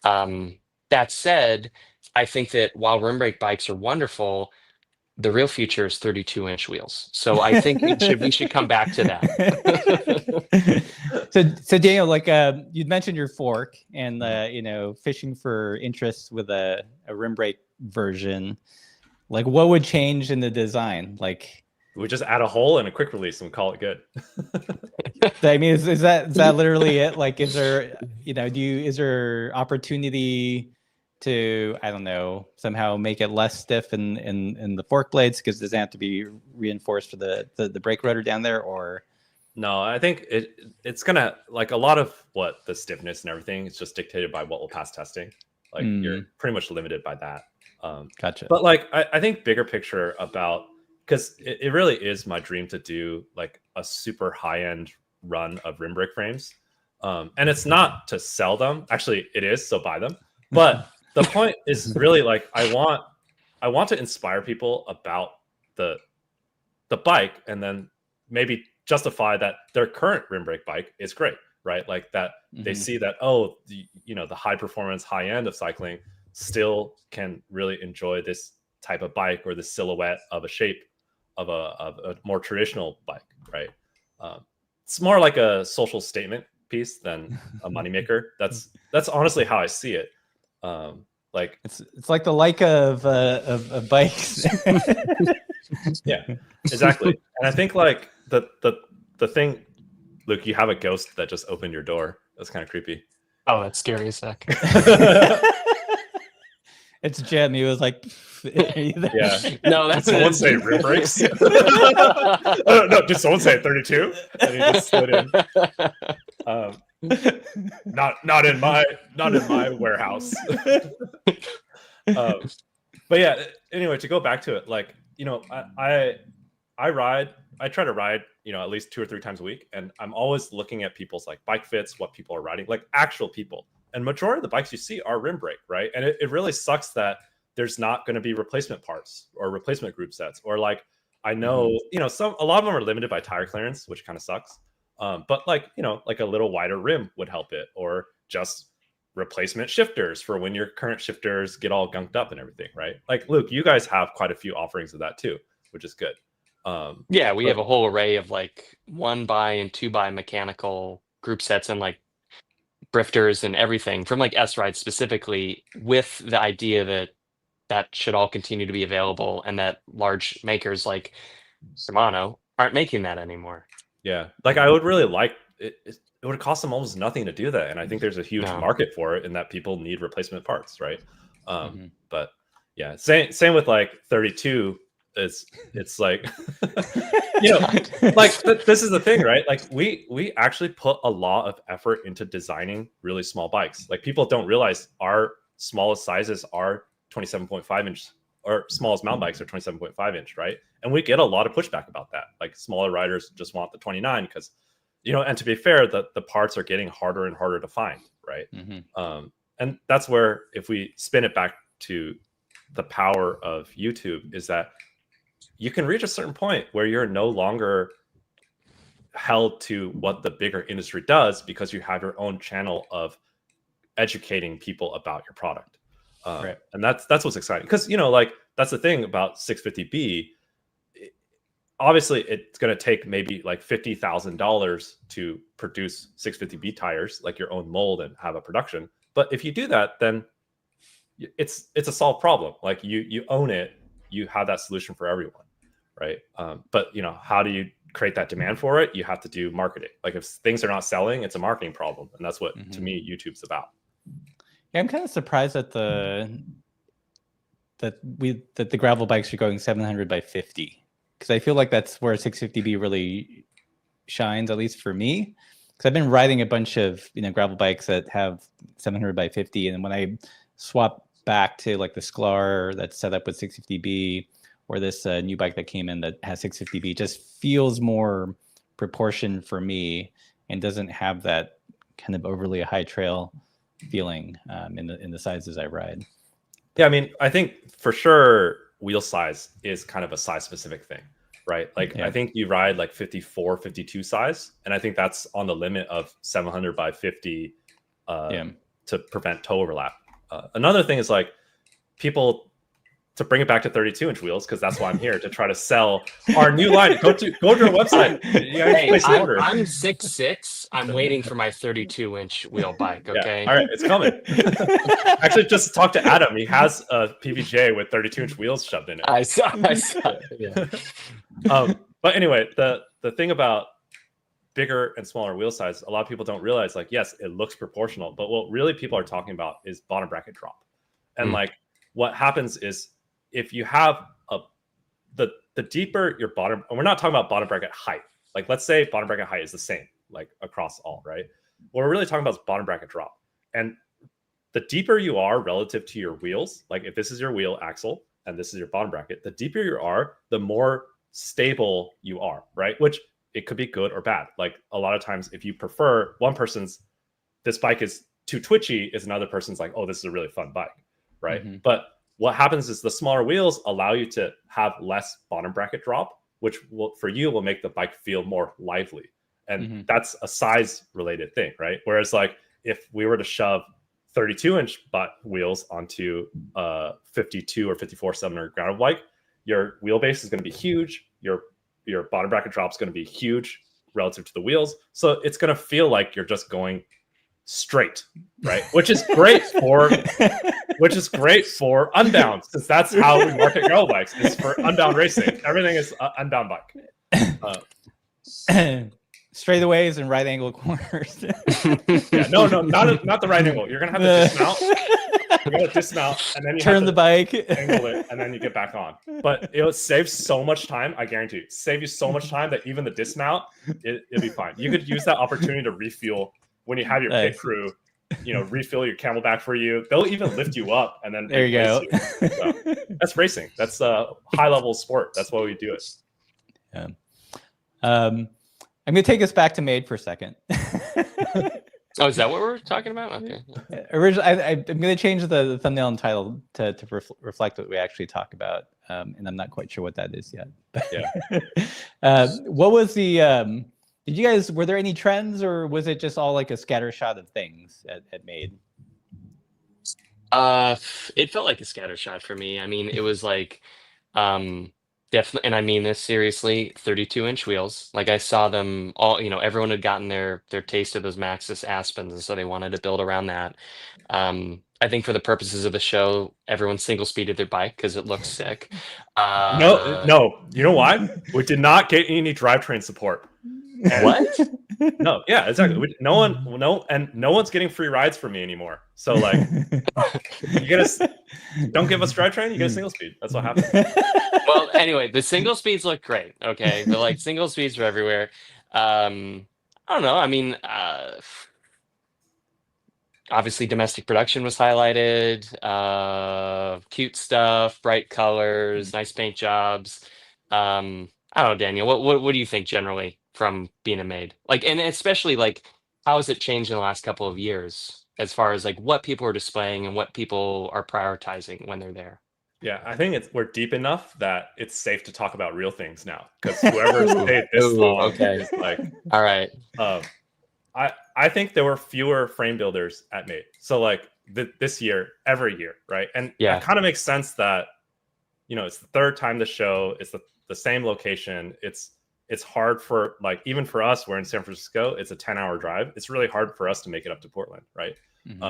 Um, that said, I think that while rim brake bikes are wonderful, the real future is 32-inch wheels. So I think we should come back to that. So Daniel, like you'd mentioned your fork and you know, fishing for interest with a rim brake version. Like, what would change in the design? Like, We just add a hole and a quick release and call it good. I mean, is that literally it? Like, is there, you know, is there opportunity to, I don't know, somehow make it less stiff in the fork blades because it doesn't have to be reinforced for the brake rotor down there, or? No, I think it's gonna, like, a lot of what the stiffness and everything is just dictated by what will pass testing. Like you're pretty much limited by that. Gotcha. But like I think bigger picture about, because it really is my dream to do like a super high end run of rim brake frames. And it's not to sell them. Actually, it is, so buy them. But the point is really like I want to inspire people about the bike, and then maybe justify that their current rim brake bike is great, right? Like that they see that, oh, you know, the high performance, high end of cycling still can really enjoy this type of bike or the silhouette of a shape of a more traditional bike, right? It's more like a social statement piece than a moneymaker. That's honestly how I see it. Like it's like the Leica of bikes. Yeah, exactly. And I think like the thing, Luke, you have a ghost that just opened your door. That's kind of creepy. Oh, that's scary as heck. It's Jim. He was like, yeah. No, that's did someone say rim brakes? Oh, no, did someone say 32? And he just slid in. Not in my warehouse. But yeah, anyway, to go back to it, like, you know, I try to ride, you know, at least 2 or 3 times a week, and I'm always looking at people's like bike fits, what people are riding, like actual people. And majority of the bikes you see are rim brake, right? And it really sucks that there's not going to be replacement parts or replacement group sets, or like I know, you know, a lot of them are limited by tire clearance, which kind of sucks. But like, you know, like a little wider rim would help it, or just replacement shifters for when your current shifters get all gunked up and everything, right? Like Luke, you guys have quite a few offerings of that too, which is good. Yeah, we have a whole array of like 1x and 2x mechanical group sets and like drifters and everything from like S-Ride specifically, with the idea that that should all continue to be available, and that large makers like Shimano aren't making that anymore. Yeah, like I would really like it. It would cost them almost nothing to do that, and I think there's a huge market for it, in that people need replacement parts, right? But yeah, same with like 32. It's like you know, like this is the thing, right? Like we actually put a lot of effort into designing really small bikes. Like people don't realize our smallest sizes are 27.5 inch, or smallest mountain bikes are 27.5 inch, right? And we get a lot of pushback about that. Like smaller riders just want the 29 because, you know, and to be fair, the parts are getting harder and harder to find, right? And that's where, if we spin it back to the power of YouTube, is that you can reach a certain point where you're no longer held to what the bigger industry does because you have your own channel of educating people about your product. Right. And that's what's exciting, because like that's the thing about 650B. Obviously, it's going to take maybe like $50,000 to produce 650B tires, like your own mold, and have a production. But if you do that, then it's a solved problem. Like you own it, you have that solution for everyone, right? But how do you create that demand for it? You have to do marketing. Like if things are not selling, it's a marketing problem, and that's what to me YouTube's about. Yeah, I'm kind of surprised that the gravel bikes are going 700 by 50, because I feel like that's where 650B really shines, at least for me. Because I've been riding a bunch of gravel bikes that have 700 by 50, and when I swap back to like the Sklar that's set up with 650B, or this new bike that came in that has 650B, just feels more proportioned for me and doesn't have that kind of overly high trail feeling in the sizes I ride. Yeah, I mean, I think for sure wheel size is kind of a size specific thing, right? Like I think you ride like 54, 52 size, and I think that's on the limit of 700 by 50 to prevent toe overlap. Another thing is like people, to bring it back to 32-inch wheels, because that's why I'm here, to try to sell our new line. Go to our website. I'm 6'6". I'm waiting for my 32-inch wheel bike. Okay. Yeah. All right, it's coming. Actually, just talk to Adam. He has a PVJ with 32-inch wheels shoved in it. I saw. Yeah. But anyway, the thing about bigger and smaller wheel size, a lot of people don't realize, like, yes, it looks proportional, but what really people are talking about is bottom bracket drop. And like what happens is, if you have the deeper your bottom, and we're not talking about bottom bracket height. Like let's say bottom bracket height is the same, like across all, right? What we're really talking about is bottom bracket drop. And the deeper you are relative to your wheels, like if this is your wheel axle and this is your bottom bracket, the deeper you are, the more stable you are, right? Which it could be good or bad. Like a lot of times, if you prefer one person's, this bike is too twitchy, is another person's like, oh, this is a really fun bike, right? But what happens is the smaller wheels allow you to have less bottom bracket drop, which will, for you, will make the bike feel more lively. And that's a size related thing, right? Whereas like if we were to shove 32-inch wheels onto 52 or 54 700 gravel bike, your wheelbase is going to be huge. Your bottom bracket drop is going to be huge relative to the wheels. So it's going to feel like you're just going straight, right? Which is great for unbound, since that's how we market gravel bikes, is for unbound racing. Everything is unbound bike. Straightaways and right angle corners. Yeah, no, not the right angle. You're gonna have to dismount. You're gonna dismount, and then you turn have to the bike, angle it, and then you get back on. But it'll save so much time. I guarantee you, save you so much time that even the dismount, it'll be fine. You could use that opportunity to refuel when you have your pit crew. Refill your Camelback for you. They'll even lift you up, and then there you go. So, that's racing. That's a high level sport. That's why we do it. Yeah. I'm going to take us back to Made for a second. Oh, is that what we're talking about? Okay. Originally, I'm going to change the thumbnail and title to reflect what we actually talk about, and I'm not quite sure what that is yet. Yeah. What was the? Did you guys? Were there any trends, or was it just all like a scatter shot of things at Made? It felt like a scatter shot for me. I mean, it was like, definitely, and I mean this seriously, 32-inch wheels. Like I saw them all, everyone had gotten their taste of those Maxxis Aspens, and so they wanted to build around that. I think for the purposes of the show, everyone single speeded their bike because it looks sick. No, you know why? We did not get any drivetrain support. And what? No, yeah, exactly. No one's getting free rides from me anymore. So like, don't give us drivetrain, you get a single speed. That's what happens. Well, anyway, the single speeds look great. Okay, but like single speeds are everywhere. I don't know. I mean, obviously domestic production was highlighted. Cute stuff, bright colors, nice paint jobs. I don't know, Daniel. What do you think generally from being a Made? Like, and especially like, how has it changed in the last couple of years as far as like what people are displaying and what people are prioritizing when they're there? Yeah, I think we're deep enough that it's safe to talk about real things now, because whoever's stayed this long is like, all right. I think there were fewer frame builders at Mate. So like this year, every year, right? And that kind of makes sense that, you know, it's the third time the show, it's the same location. It's hard for, like, even for us, we're in San Francisco, it's a 10-hour drive. It's really hard for us to make it up to Portland, right?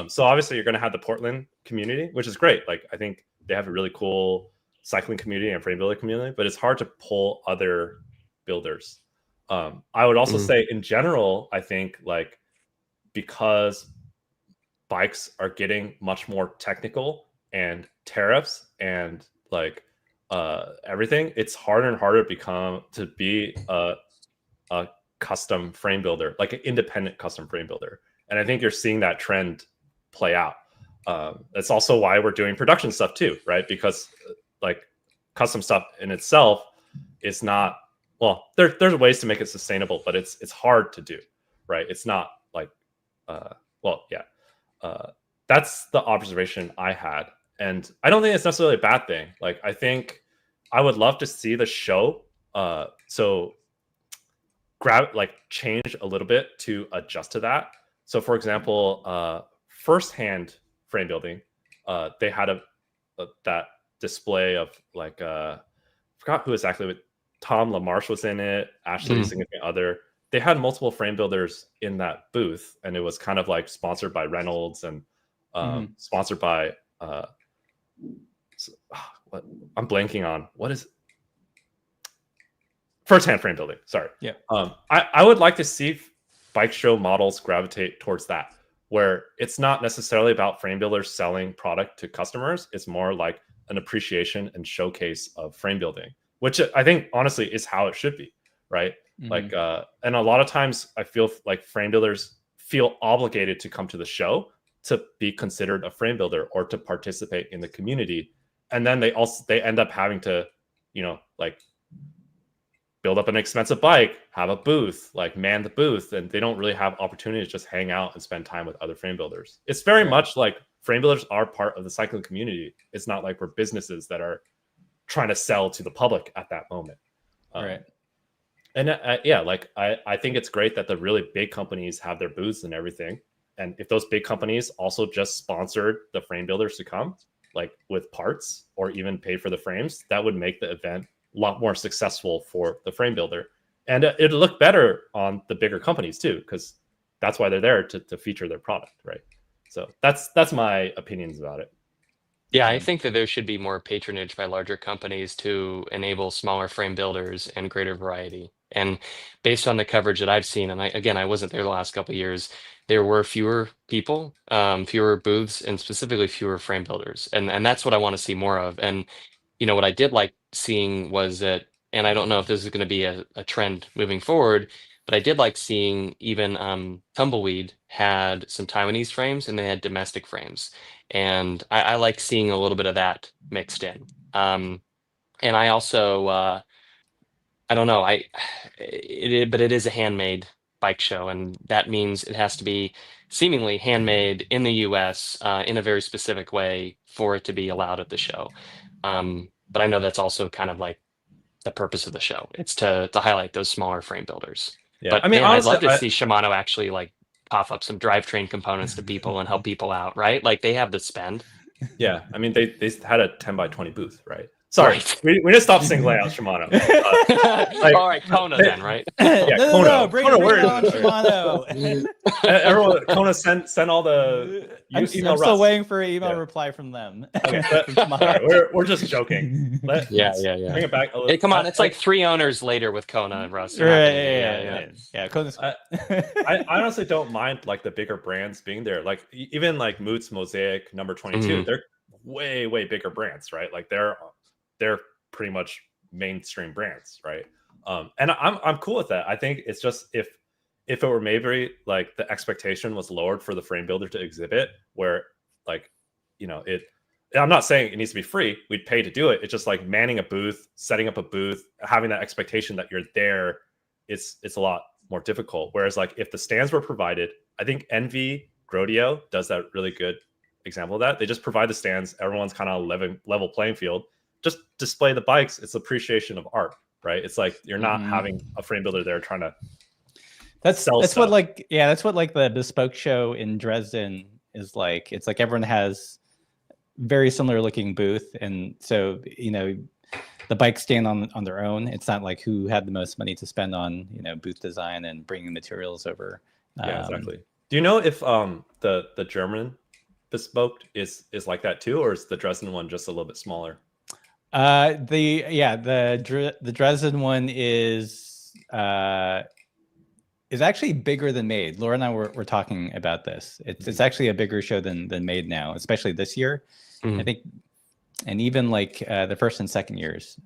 So obviously you're going to have the Portland community, which is great. Like, I think they have a really cool cycling community and frame builder community, but it's hard to pull other builders. I would also say in general, I think, like, because bikes are getting much more technical and tariffs and like everything, it's harder and harder to be a custom frame builder, like an independent custom frame builder. And I think you're seeing that trend play out. That's also why we're doing production stuff too, right? Because like custom stuff in itself is not, well, there's ways to make it sustainable, but it's hard to do, right? It's not like, that's the observation I had. And I don't think it's necessarily a bad thing. Like, I think I would love to see the show change a little bit to adjust to that. So for example, firsthand frame building, they had that display of like, I forgot who exactly, but Tom LaMarche was in it, Ashley, significant other. They had multiple frame builders in that booth, and it was kind of like sponsored by Reynolds and sponsored by what I'm blanking on. What is first-hand frame building? Sorry. Yeah. I would like to see bike show models gravitate towards that, where it's not necessarily about frame builders selling product to customers. It's more like an appreciation and showcase of frame building, which I think honestly is how it should be, right? Like, and a lot of times I feel like frame builders feel obligated to come to the show to be considered a frame builder or to participate in the community. And then they end up having to, you know, like build up an expensive bike, have a booth, like man the booth. And they don't really have opportunity to just hang out and spend time with other frame builders. It's very much like frame builders are part of the cycling community. It's not like we're businesses that are trying to sell to the public at that moment. Right. And I think it's great that the really big companies have their booths and everything. And if those big companies also just sponsored the frame builders to come, like with parts or even pay for the frames, that would make the event a lot more successful for the frame builder. And it'd look better on the bigger companies too, because that's why they're there to feature their product, right? So that's my opinions about it. Yeah, I think that there should be more patronage by larger companies to enable smaller frame builders and greater variety. And based on the coverage that I've seen, and I wasn't there the last couple of years, there were fewer people, fewer booths, and specifically fewer frame builders. And that's what I want to see more of. And you know, what I did like seeing was that, and I don't know if this is going to be a trend moving forward, but I did like seeing even Tumbleweed had some Taiwanese frames and they had domestic frames. And I like seeing a little bit of that mixed in. And I also, I don't know, but it is a handmade bike show, and that means it has to be seemingly handmade in the US in a very specific way for it to be allowed at the show. But I know that's also kind of like the purpose of the show. It's to highlight those smaller frame builders. Yeah, But I mean, man, honestly, I'd love to see Shimano actually like cough up some drivetrain components to people and help people out, right? Like they have the spend. Yeah, I mean, they had a 10x20 booth, right? Sorry, we need to stop singling out Shimano. All right, Kona then, right? Yeah, no, Kona. Bring Kona, it on, Shimano. Everyone, Kona, send all the I'm email. still waiting for an email reply from them. Okay, sorry, we're just joking. Let's bring it back a little. Hey, come on, it's like 3 owners later with Kona and Russ. Yeah. Kona's. I honestly don't mind like the bigger brands being there. Like even like Moots, Mosaic, Number 22. They're way bigger brands, right? Like they're pretty much mainstream brands, right? And I'm cool with that. I think it's just if it were maybe like the expectation was lowered for the frame builder to exhibit, where like, you know, I'm not saying it needs to be free. We'd pay to do it. It's just like manning a booth, setting up a booth, having that expectation that you're there. It's a lot more difficult. Whereas like if the stands were provided, I think Envy Grodio does that really good example of that. They just provide the stands. Everyone's kind of level playing field. Just display the bikes. It's appreciation of art, right? It's like you're not having a frame builder there trying to that's stuff. what like that's what like the bespoke show in Dresden is like. It's like everyone has very similar looking booth, and so the bikes stand on their own. It's not like who had the most money to spend on booth design and bringing materials over. Yeah, exactly. Do you know if the German bespoke is like that too, or is the Dresden one just a little bit smaller? The Dresden one is actually bigger than Made. Laura and I were talking about this. It's actually a bigger show than Made now, especially this year. I think, and even like the first and second years.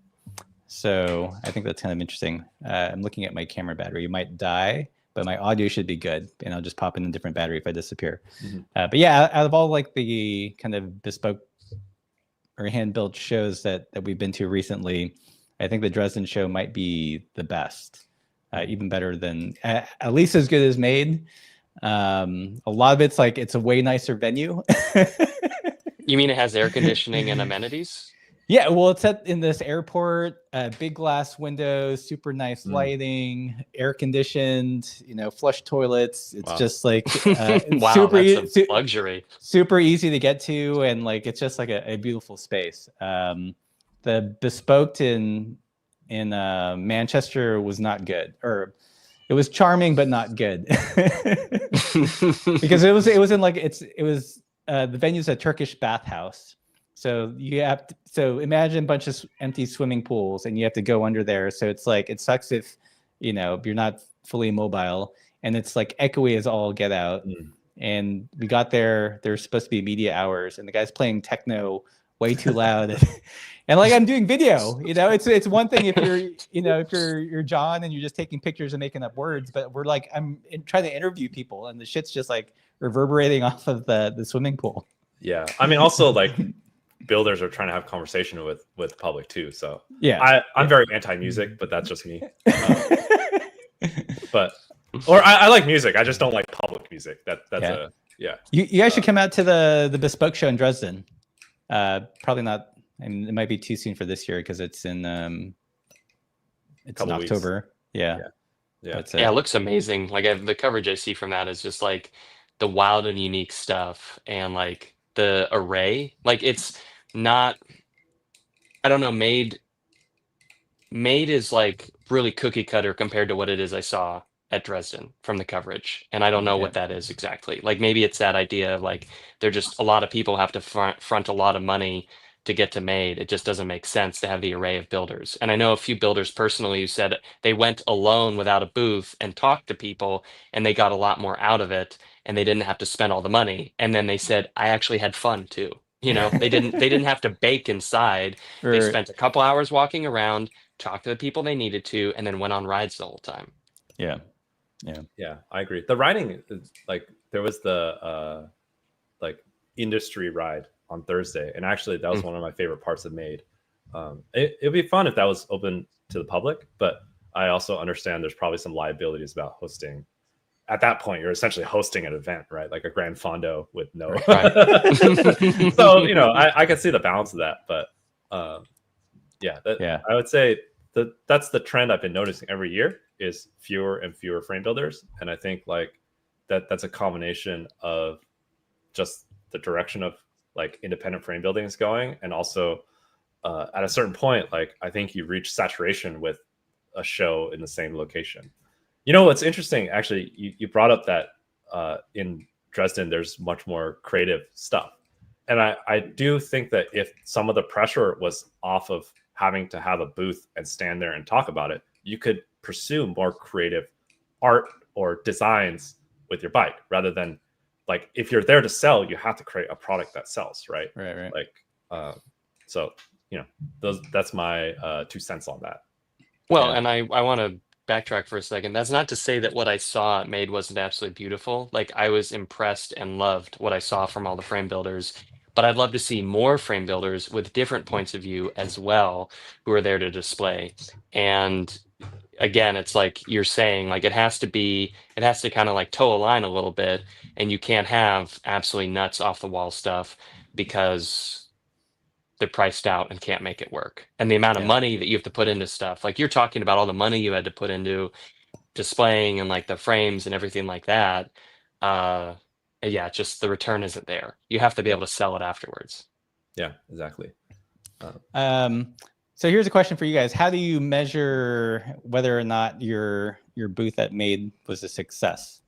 So I think that's kind of interesting. I'm looking at my camera battery. It might die, but my audio should be good, and I'll just pop in a different battery if I disappear. But yeah, out of all like the kind of bespoke or hand-built shows that we've been to recently, I think the Dresden show might be the best, even better than, at least as good as Made. A lot of it's like, it's a way nicer venue. You mean it has air conditioning and amenities? Yeah, well, it's in this airport, big glass windows, super nice lighting, air conditioned, flush toilets. It's just like wow, super that's a luxury. Super easy to get to, and like it's just like a beautiful space. The bespoke in Manchester was not good, or it was charming but not good, because it was in like the venue's a Turkish bathhouse. So so imagine a bunch of empty swimming pools, and you have to go under there. So it's like, it sucks if you're not fully mobile, and it's like echoey as all get out. And we got there, there's supposed to be media hours, and the guy's playing techno way too loud. And like, I'm doing video, it's one thing if you're, if you're John and you're just taking pictures and making up words, but we're like, I'm trying to interview people, and the shit's just like reverberating off of the swimming pool. Yeah. I mean, also like builders are trying to have conversation with the public too. So yeah, I'm very anti-music, but that's just me. Or I like music. I just don't like public music. You guys should come out to the bespoke show in Dresden. Probably not. I mean, it might be too soon for this year because it's in October. Yeah. It looks amazing. Like the coverage I see from that is just like the wild and unique stuff, and like the array. Like it's not. I don't know. Made is like really cookie cutter compared to what it is I saw at Dresden from the coverage, and I don't know what that is exactly. Like maybe it's that idea of like they're just a lot of people have to front a lot of money to get to Made. It just doesn't make sense to have the array of builders. And I know a few builders personally who said they went alone without a booth and talked to people, and they got a lot more out of it, and they didn't have to spend all the money. And then they said, I actually had fun too. They didn't have to bake inside. They spent a couple hours walking around, talked to the people they needed to, and then went on rides the whole time. Yeah, I agree. The riding, like there was the like industry ride on Thursday, and actually that was one of my favorite parts of Made. It'd be fun if that was open to the public, but I also understand there's probably some liabilities about hosting. At that point, you're essentially hosting an event, right? Like a Grand Fondo with no. Right. So I can see the balance of that, but I would say that's the trend I've been noticing every year is fewer and fewer frame builders, and I think like that's a combination of just the direction of like independent frame building is going, and also at a certain point, like I think you reach saturation with a show in the same location. What's interesting, actually, you brought up that in Dresden there's much more creative stuff, and I do think that if some of the pressure was off of having to have a booth and stand there and talk about it, you could pursue more creative art or designs with your bike, rather than like if you're there to sell, you have to create a product that sells, right? Right. Like, so that's my 2 cents on that. Well, and I want to backtrack for a second. That's not to say that what I saw at Made wasn't absolutely beautiful. Like I was impressed and loved what I saw from all the frame builders, but I'd love to see more frame builders with different points of view as well, who are there to display. And again, it's like you're saying, like it has to kind of like toe a line a little bit, and you can't have absolutely nuts off the wall stuff because they're priced out and can't make it work. And the amount of money that you have to put into stuff, like you're talking about all the money you had to put into displaying and like the frames and everything like that. Yeah, just the return isn't there. You have to be able to sell it afterwards. Yeah, exactly. So here's a question for you guys. How do you measure whether or not your booth at Made was a success?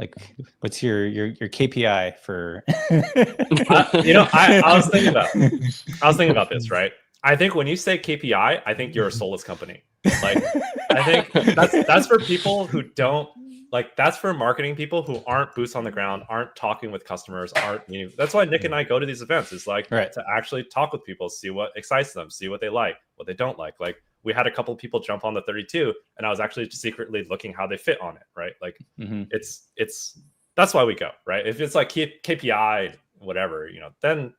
Like, what's your KPI for? I was thinking about this, right? I think when you say KPI, I think you're a soulless company. Like, I think that's for people who don't like. That's for marketing people who aren't boots on the ground, aren't talking with customers, aren't. That's why Nick and I go to these events. Is like to actually talk with people, see what excites them, see what they like, what they don't like. Like, we had a couple of people jump on the 32, and I was actually secretly looking how they fit on it, right? Like, it's that's why we go, right? If it's like KPI, whatever, then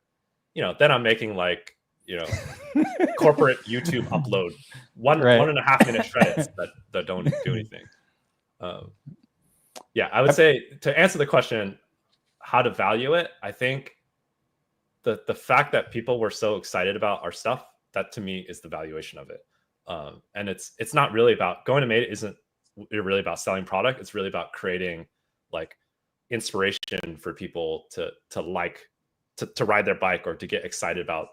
I'm making like, corporate YouTube upload 1.5 minute credits that don't do anything. I would say, to answer the question, how to value it, I think the fact that people were so excited about our stuff, that to me is the valuation of it. And it's not really about going to Made. Isn't really about selling product. It's really about creating like inspiration for people to ride their bike or to get excited about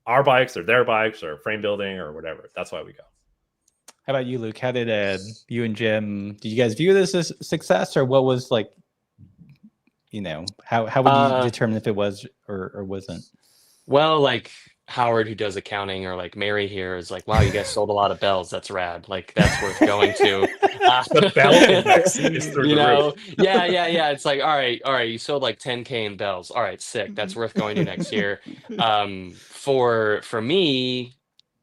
our bikes or their bikes or frame building or whatever. That's why we go. How about you, Luke? How did you and Jim, did you guys view this as success, or what was like, how would you determine if it was or wasn't? Well, like Howard, who does accounting, or like Mary here, is like, wow, you guys sold a lot of bells. That's rad. Like, that's worth going to. The bell index is through the roof. Yeah. It's like, all right. You sold like 10K in bells. All right, sick. That's worth going to next year. For me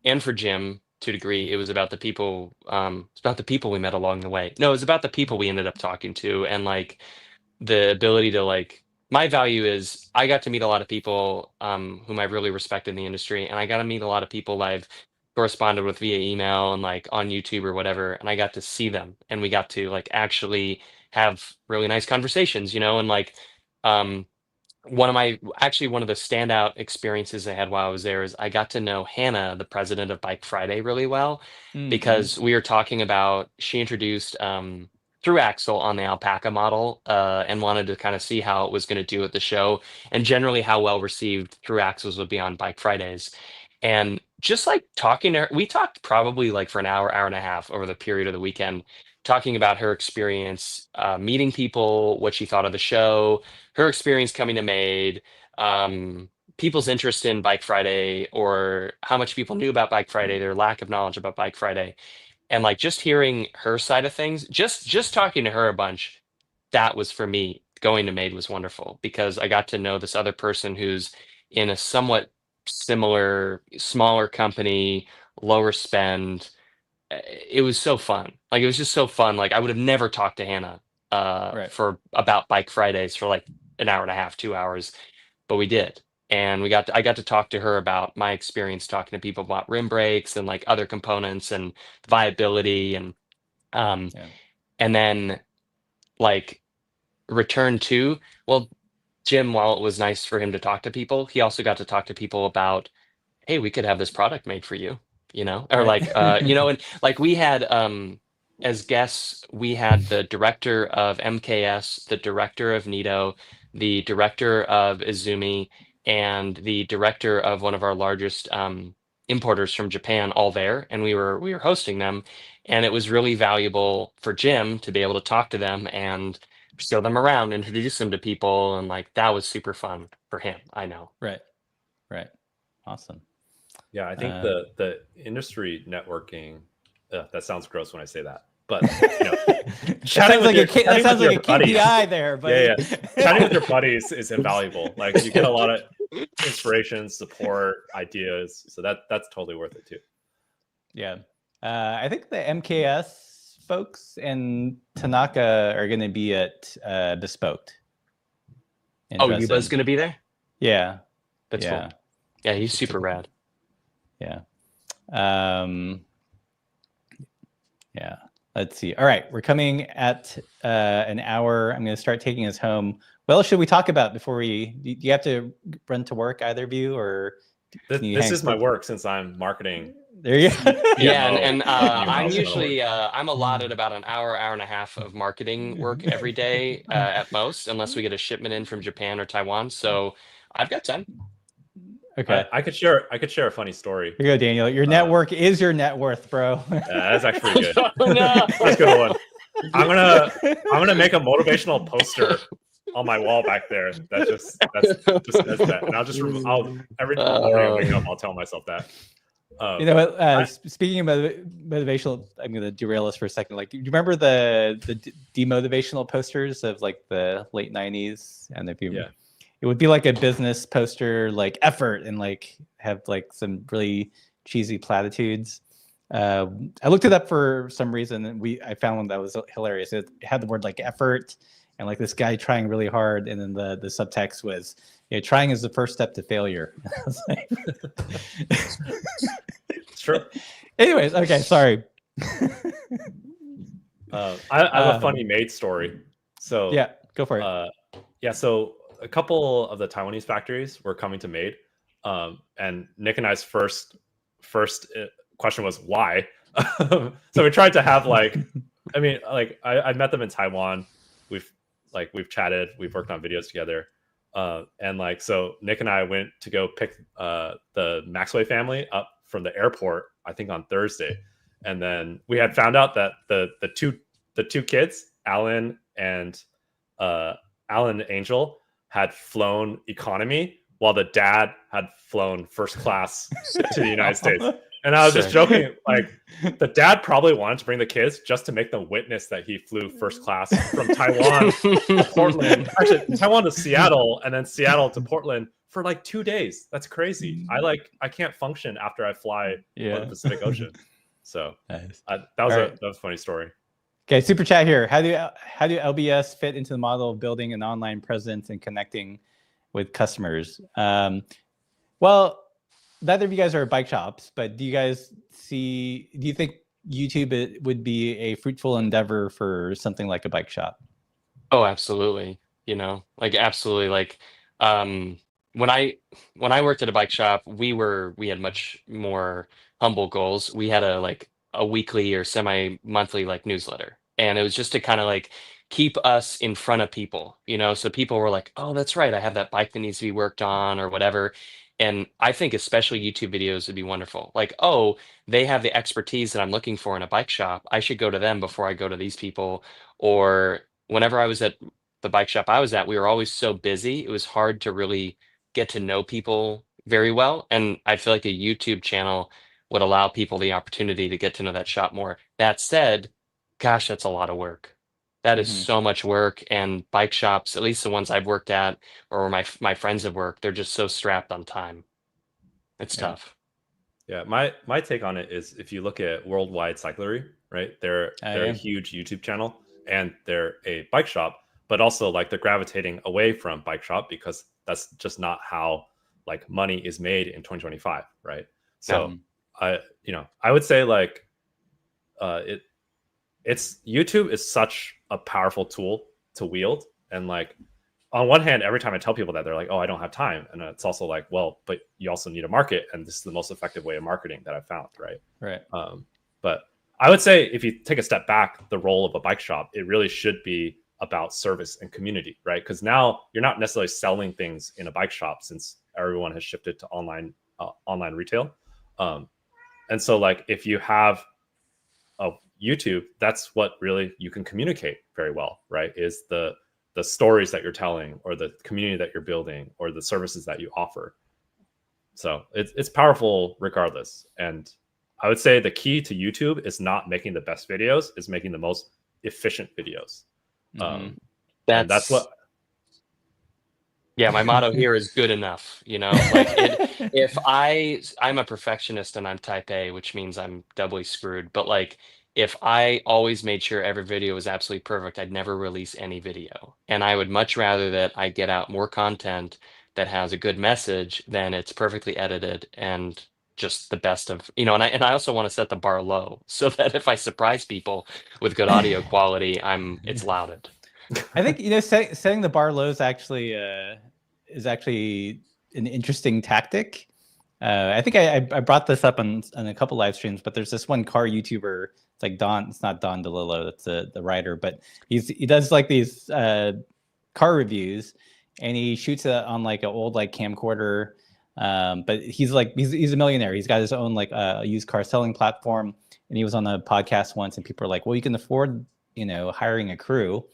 and for Jim, to a degree, it was about the people. It's about the people we met along the way. No, it was about the people we ended up talking to, and like the ability to like. My value is I got to meet a lot of people whom I really respect in the industry, and I got to meet a lot of people I've corresponded with via email and like on YouTube or whatever, and I got to see them, and we got to like actually have really nice conversations, and like one of the standout experiences I had while I was there is I got to know Hannah, the president of Bike Friday, really well, because we were talking about, she introduced through Axle on the alpaca model and wanted to kind of see how it was going to do at the show, and generally how well received through Axles would be on Bike Fridays. And just like talking to her, we talked probably like for an hour and a half over the period of the weekend, talking about her experience meeting people, what she thought of the show, her experience coming to Made, people's interest in Bike Friday, or how much people knew about Bike Friday, their lack of knowledge about Bike Friday. And like just hearing her side of things, just talking to her a bunch, that was, for me, going to Made was wonderful, because I got to know this other person who's in a somewhat similar, smaller company, lower spend. It was so fun. Like, it was just so fun. Like, I would have never talked to Hannah for about Bike Fridays for like an hour and a half, 2 hours, but we did. And I got to talk to her about my experience talking to people about rim brakes and like other components and viability, and and then like return to, well, Jim, while it was nice for him to talk to people, he also got to talk to people about, hey, we could have this product made for you, or like, and like we had, as guests, we had the director of MKS, the director of Nito, the director of Izumi, and the director of one of our largest importers from Japan, all there, and we were hosting them, and it was really valuable for Jim to be able to talk to them and show them around, introduce them to people, and like that was super fun for him. I know. Right. Awesome. Yeah, I think the industry networking. That sounds gross when I say that, but that sounds like a KPI there. But yeah, chatting with your buddies is invaluable. Like, you get a lot of inspiration, support, ideas. So that's totally worth it too. Yeah, I think the MKS folks and Tanaka are going to be at Bespoke. Oh, Yuba's going to be there? Yeah. That's cool. Yeah, he's super rad. Yeah. Yeah. Let's see. All right, we're coming at an hour. I'm going to start taking us home. What else should we talk about before we? Do you have to run to work, either of you, or this is my work since I'm marketing. There you go. Yeah, and I'm usually I'm allotted about an hour and a half of marketing work every day at most, unless we get a shipment in from Japan or Taiwan. So I've got time. Okay, I could share a funny story. Here you go, Daniel. Your network is your net worth, bro. That's actually pretty good. Oh, no. That's a good one. I'm gonna make a motivational poster on my wall back there that just says that, and every morning I wake up, I'll tell myself that. You know what? Speaking of motivational, I'm going to derail us for a second. Like, do you remember the demotivational posters of like the late '90s? And if you, it would be like a business poster, like effort, and like have like some really cheesy platitudes. I looked it up for some reason, and I found one that was hilarious. It had the word like effort, and like this guy trying really hard, and then the subtext was, trying is the first step to failure. It's true. Anyways, okay, sorry. I have a funny maid story. So yeah, go for it. So a couple of the Taiwanese factories were coming to Maid, and Nick and I's first question was why. So we tried to have I met them in Taiwan. We've chatted, we've worked on videos together. And so Nick and I went to go pick the Maxway family up from the airport, I think on Thursday. And then we had found out that the two kids, Alan and Angel, had flown economy while the dad had flown first class to the United States. And I was just joking, like the dad probably wanted to bring the kids just to make them witness that he flew first class from Taiwan to Portland, actually Taiwan to Seattle, and then Seattle to Portland for like 2 days. That's crazy. I can't function after I fly over the Pacific Ocean. So nice. that was a funny story. Okay, super chat here. How do LBS fit into the model of building an online presence and connecting with customers? Well, neither of you guys are bike shops, but do you think YouTube would be a fruitful endeavor for something like a bike shop? Oh, absolutely. Absolutely. When I worked at a bike shop, we had much more humble goals. We had a weekly or semi-monthly newsletter, and it was just to kind of keep us in front of people, so people were like, oh, that's right, I have that bike that needs to be worked on or whatever. And I think especially YouTube videos would be wonderful. Oh, they have the expertise that I'm looking for in a bike shop. I should go to them before I go to these people. Or whenever I was at the bike shop I was at, we were always so busy. It was hard to really get to know people very well. And I feel like a YouTube channel would allow people the opportunity to get to know that shop more. That said, gosh, that's a lot of work. That is so much work, and bike shops, at least the ones I've worked at or my friends have worked, they're just so strapped on time. It's tough. Yeah, my take on it is, if you look at Worldwide Cyclery, right? They're a huge YouTube channel and they're a bike shop, but also they're gravitating away from bike shop because that's just not how money is made in 2025, right? So I would say it's YouTube is such a powerful tool to wield, and on one hand, every time I tell people that, they're like, oh, I don't have time, and it's also well, but you also need a market, and this is the most effective way of marketing that I've found, right? But I would say, if you take a step back, the role of a bike shop, it really should be about service and community, right? Because now you're not necessarily selling things in a bike shop, since everyone has shifted to online retail. And so if you have a YouTube, that's what really you can communicate very well, right? Is the stories that you're telling, or the community that you're building, or the services that you offer. So it's powerful regardless. And I would say the key to YouTube is not making the best videos, is making the most efficient videos. That's what. Yeah, my motto here is good enough. If I'm a perfectionist and I'm type A, which means I'm doubly screwed. But if I always made sure every video was absolutely perfect, I'd never release any video. And I would much rather that I get out more content that has a good message than it's perfectly edited and just the best of, and I also want to set the bar low so that if I surprise people with good audio quality, it's lauded. I think setting the bar low is actually an interesting tactic. I think I brought this up on a couple live streams, but there's this one car YouTuber. It's like Don. It's not Don DeLillo. That's the writer, but he does like these car reviews, and he shoots it on like an old like camcorder. But he's a millionaire. He's got his own like used car selling platform, and he was on a podcast once, and people are like, "Well, you can afford hiring a crew.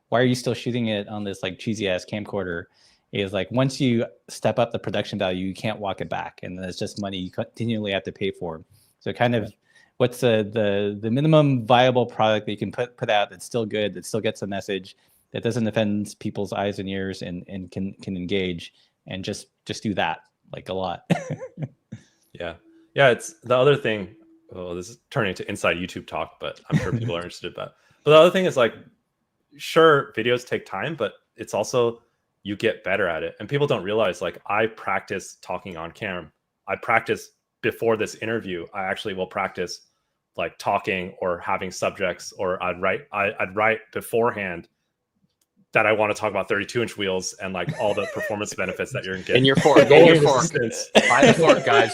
Why are you still shooting it on this like cheesy ass camcorder?" Is like, once you step up the production value, you can't walk it back, and then it's just money you continually have to pay for. So kind of what's the minimum viable product that you can put out that's still good, that still gets a message, that doesn't offend people's eyes and ears, and can engage, and just do that like a lot. Yeah. It's the other thing. Oh, this is turning to inside YouTube talk, but I'm sure people are interested. But the other thing is like, sure, videos take time, but it's also, you get better at it. And people don't realize, like, I practice talking on cam. I practice before this interview. I actually will practice like talking or having subjects, or I'd write beforehand that I want to talk about 32-inch wheels and like all the performance benefits that you're going to get. In your fork. Buy the fork, guys.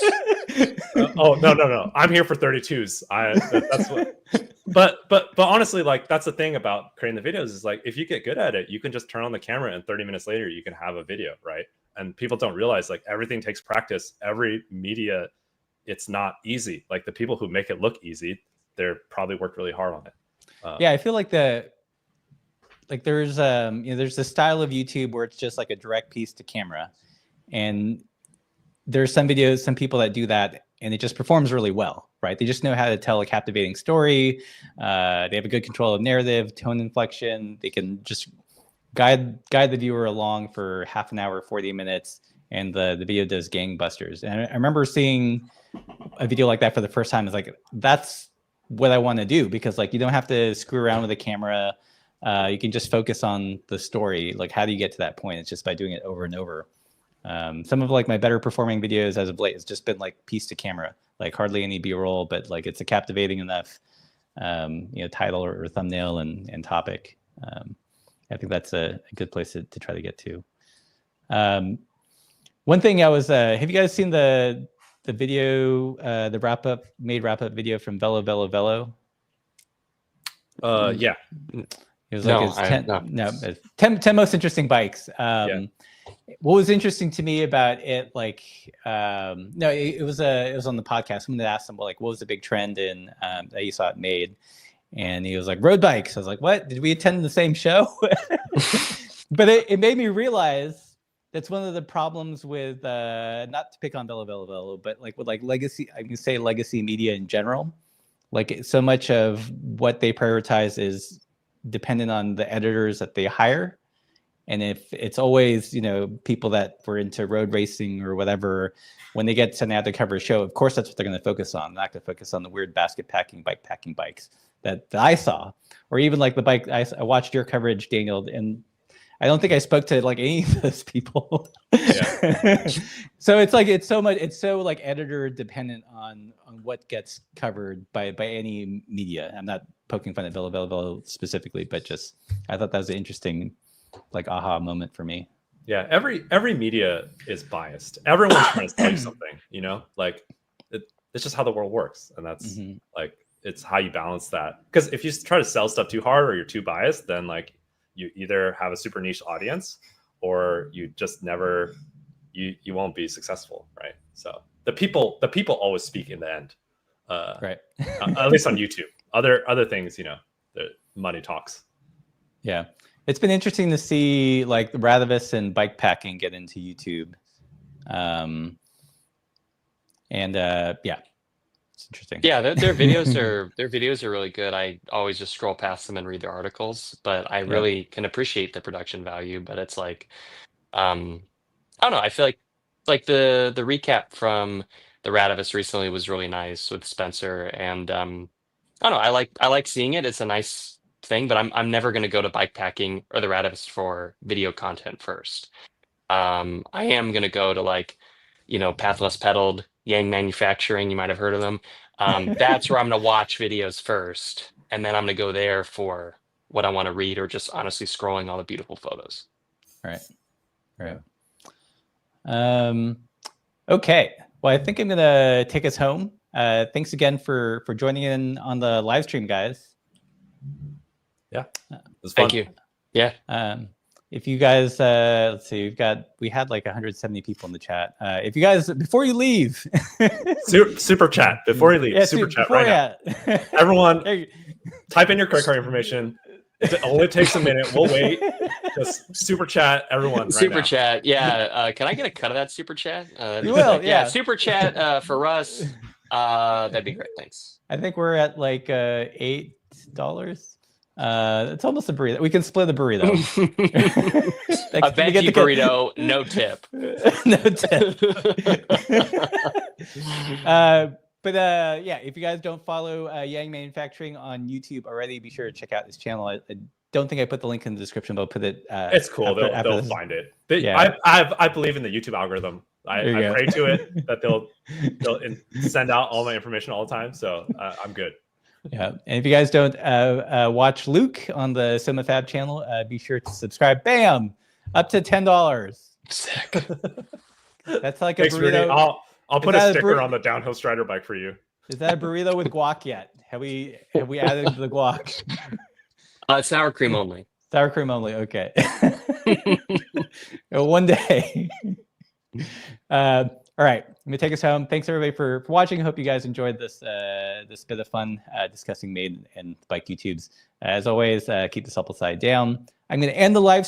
Oh, no. I'm here for 32s. That's what. But honestly, like, that's the thing about creating the videos is like, if you get good at it, you can just turn on the camera and 30 minutes later you can have a video, right? And people don't realize, like, everything takes practice. Every media, it's not easy. Like, the people who make it look easy, they're probably worked really hard on it. Yeah, I feel like there's there's the style of YouTube where it's just like a direct piece to camera, and there's some people that do that, and it just performs really well, right? They just know how to tell a captivating story. They have a good control of narrative, tone inflection. They can just guide the viewer along for half an hour, 40 minutes, and the video does gangbusters. And I remember seeing a video like that for the first time. It's like, that's what I want to do, because like, you don't have to screw around with the camera. You can just focus on the story. Like, how do you get to that point? It's just by doing it over and over. Some of like my better performing videos as of late has just been like piece to camera, like hardly any B-roll, but like it's a captivating enough title or thumbnail and topic. I think that's a good place to try to get to. One thing I was have you guys seen the video, the wrap up video from Velo? Yeah. It was like 10 most interesting bikes. What was interesting to me about it, like, it was on the podcast. Someone asked him, well, like, what was the big trend in that you saw it made? And he was like, road bikes. I was like, what? Did we attend the same show? But it made me realize that's one of the problems with not to pick on Velo, but like with like legacy, I can say legacy media in general. Like, so much of what they prioritize is dependent on the editors that they hire. And if it's always, people that were into road racing or whatever, when they get sent out to cover a show, of course, that's what they're going to focus on. They're not going to focus on the weird basket packing, bike packing bikes that I saw, or even like the bike. I watched your coverage, Daniel, and I don't think I spoke to like any of those people. Yeah. So it's like, it's so like editor dependent on what gets covered by any media. I'm not poking fun at Velo specifically, but just, I thought that was an interesting like aha moment for me. Yeah, every media is biased. Everyone's trying to tell you something, like it's just how the world works. And that's like, it's how you balance that. Because if you try to sell stuff too hard or you're too biased, then like you either have a super niche audience or you just never, you won't be successful, right? So the people always speak in the end, right? At least on YouTube. Other things, the money talks. Yeah. It's been interesting to see like Radavus and bike packing get into YouTube. Yeah, it's interesting. Yeah, their videos are really good. I always just scroll past them and read their articles, but I really can appreciate the production value. But it's like, I don't know. I feel like the recap from the Radavus recently was really nice with Spencer, and I don't know. I like seeing it. It's a nice thing, but I'm never going to go to bikepacking or the Radavus for video content first. I am going to go to like Path Less Pedaled, Yang Manufacturing, you might have heard of them. That's where I'm going to watch videos first. And then I'm going to go there for what I want to read, or just honestly scrolling all the beautiful photos. Right. Okay. Well, I think I'm going to take us home. Thanks again for joining in on the live stream, guys. Yeah. It was fun. Thank you. Yeah. If you guys, let's see, we had like 170 people in the chat. If you guys, before you leave, super chat before you leave. Yeah, super chat right now. Everyone, type in your credit card information. It only takes a minute. We'll wait. Just super chat, everyone. Super right chat. Yeah. Can I get a cut of that super chat? You will. Yeah. Super chat for Russ. That'd be great. Thanks. I think we're at like $8. It's almost a burrito. We can split a burrito. A veggie burrito, no tip. No tip. But yeah, if you guys don't follow Yang Manufacturing on YouTube already, be sure to check out his channel. I don't think I put the link in the description, but I'll put it. It's cool. They'll find it. I believe in the YouTube algorithm. I pray to it that they'll send out all my information all the time. So I'm good. Yeah, and if you guys don't watch Luke on the SomaFab channel, be sure to subscribe. Bam, up to $10. Sick. That's like Thanks, a burrito. Rudy. I'll put a sticker on the downhill strider bike for you. Is that a burrito with guac yet? Have we added the guac? Sour cream only. Sour cream only. Okay. One day. All right, I'm gonna take us home. Thanks everybody for watching. I hope you guys enjoyed this this bit of fun discussing Made and Bike YouTubes. As always, keep the supple side down. I'm gonna end the live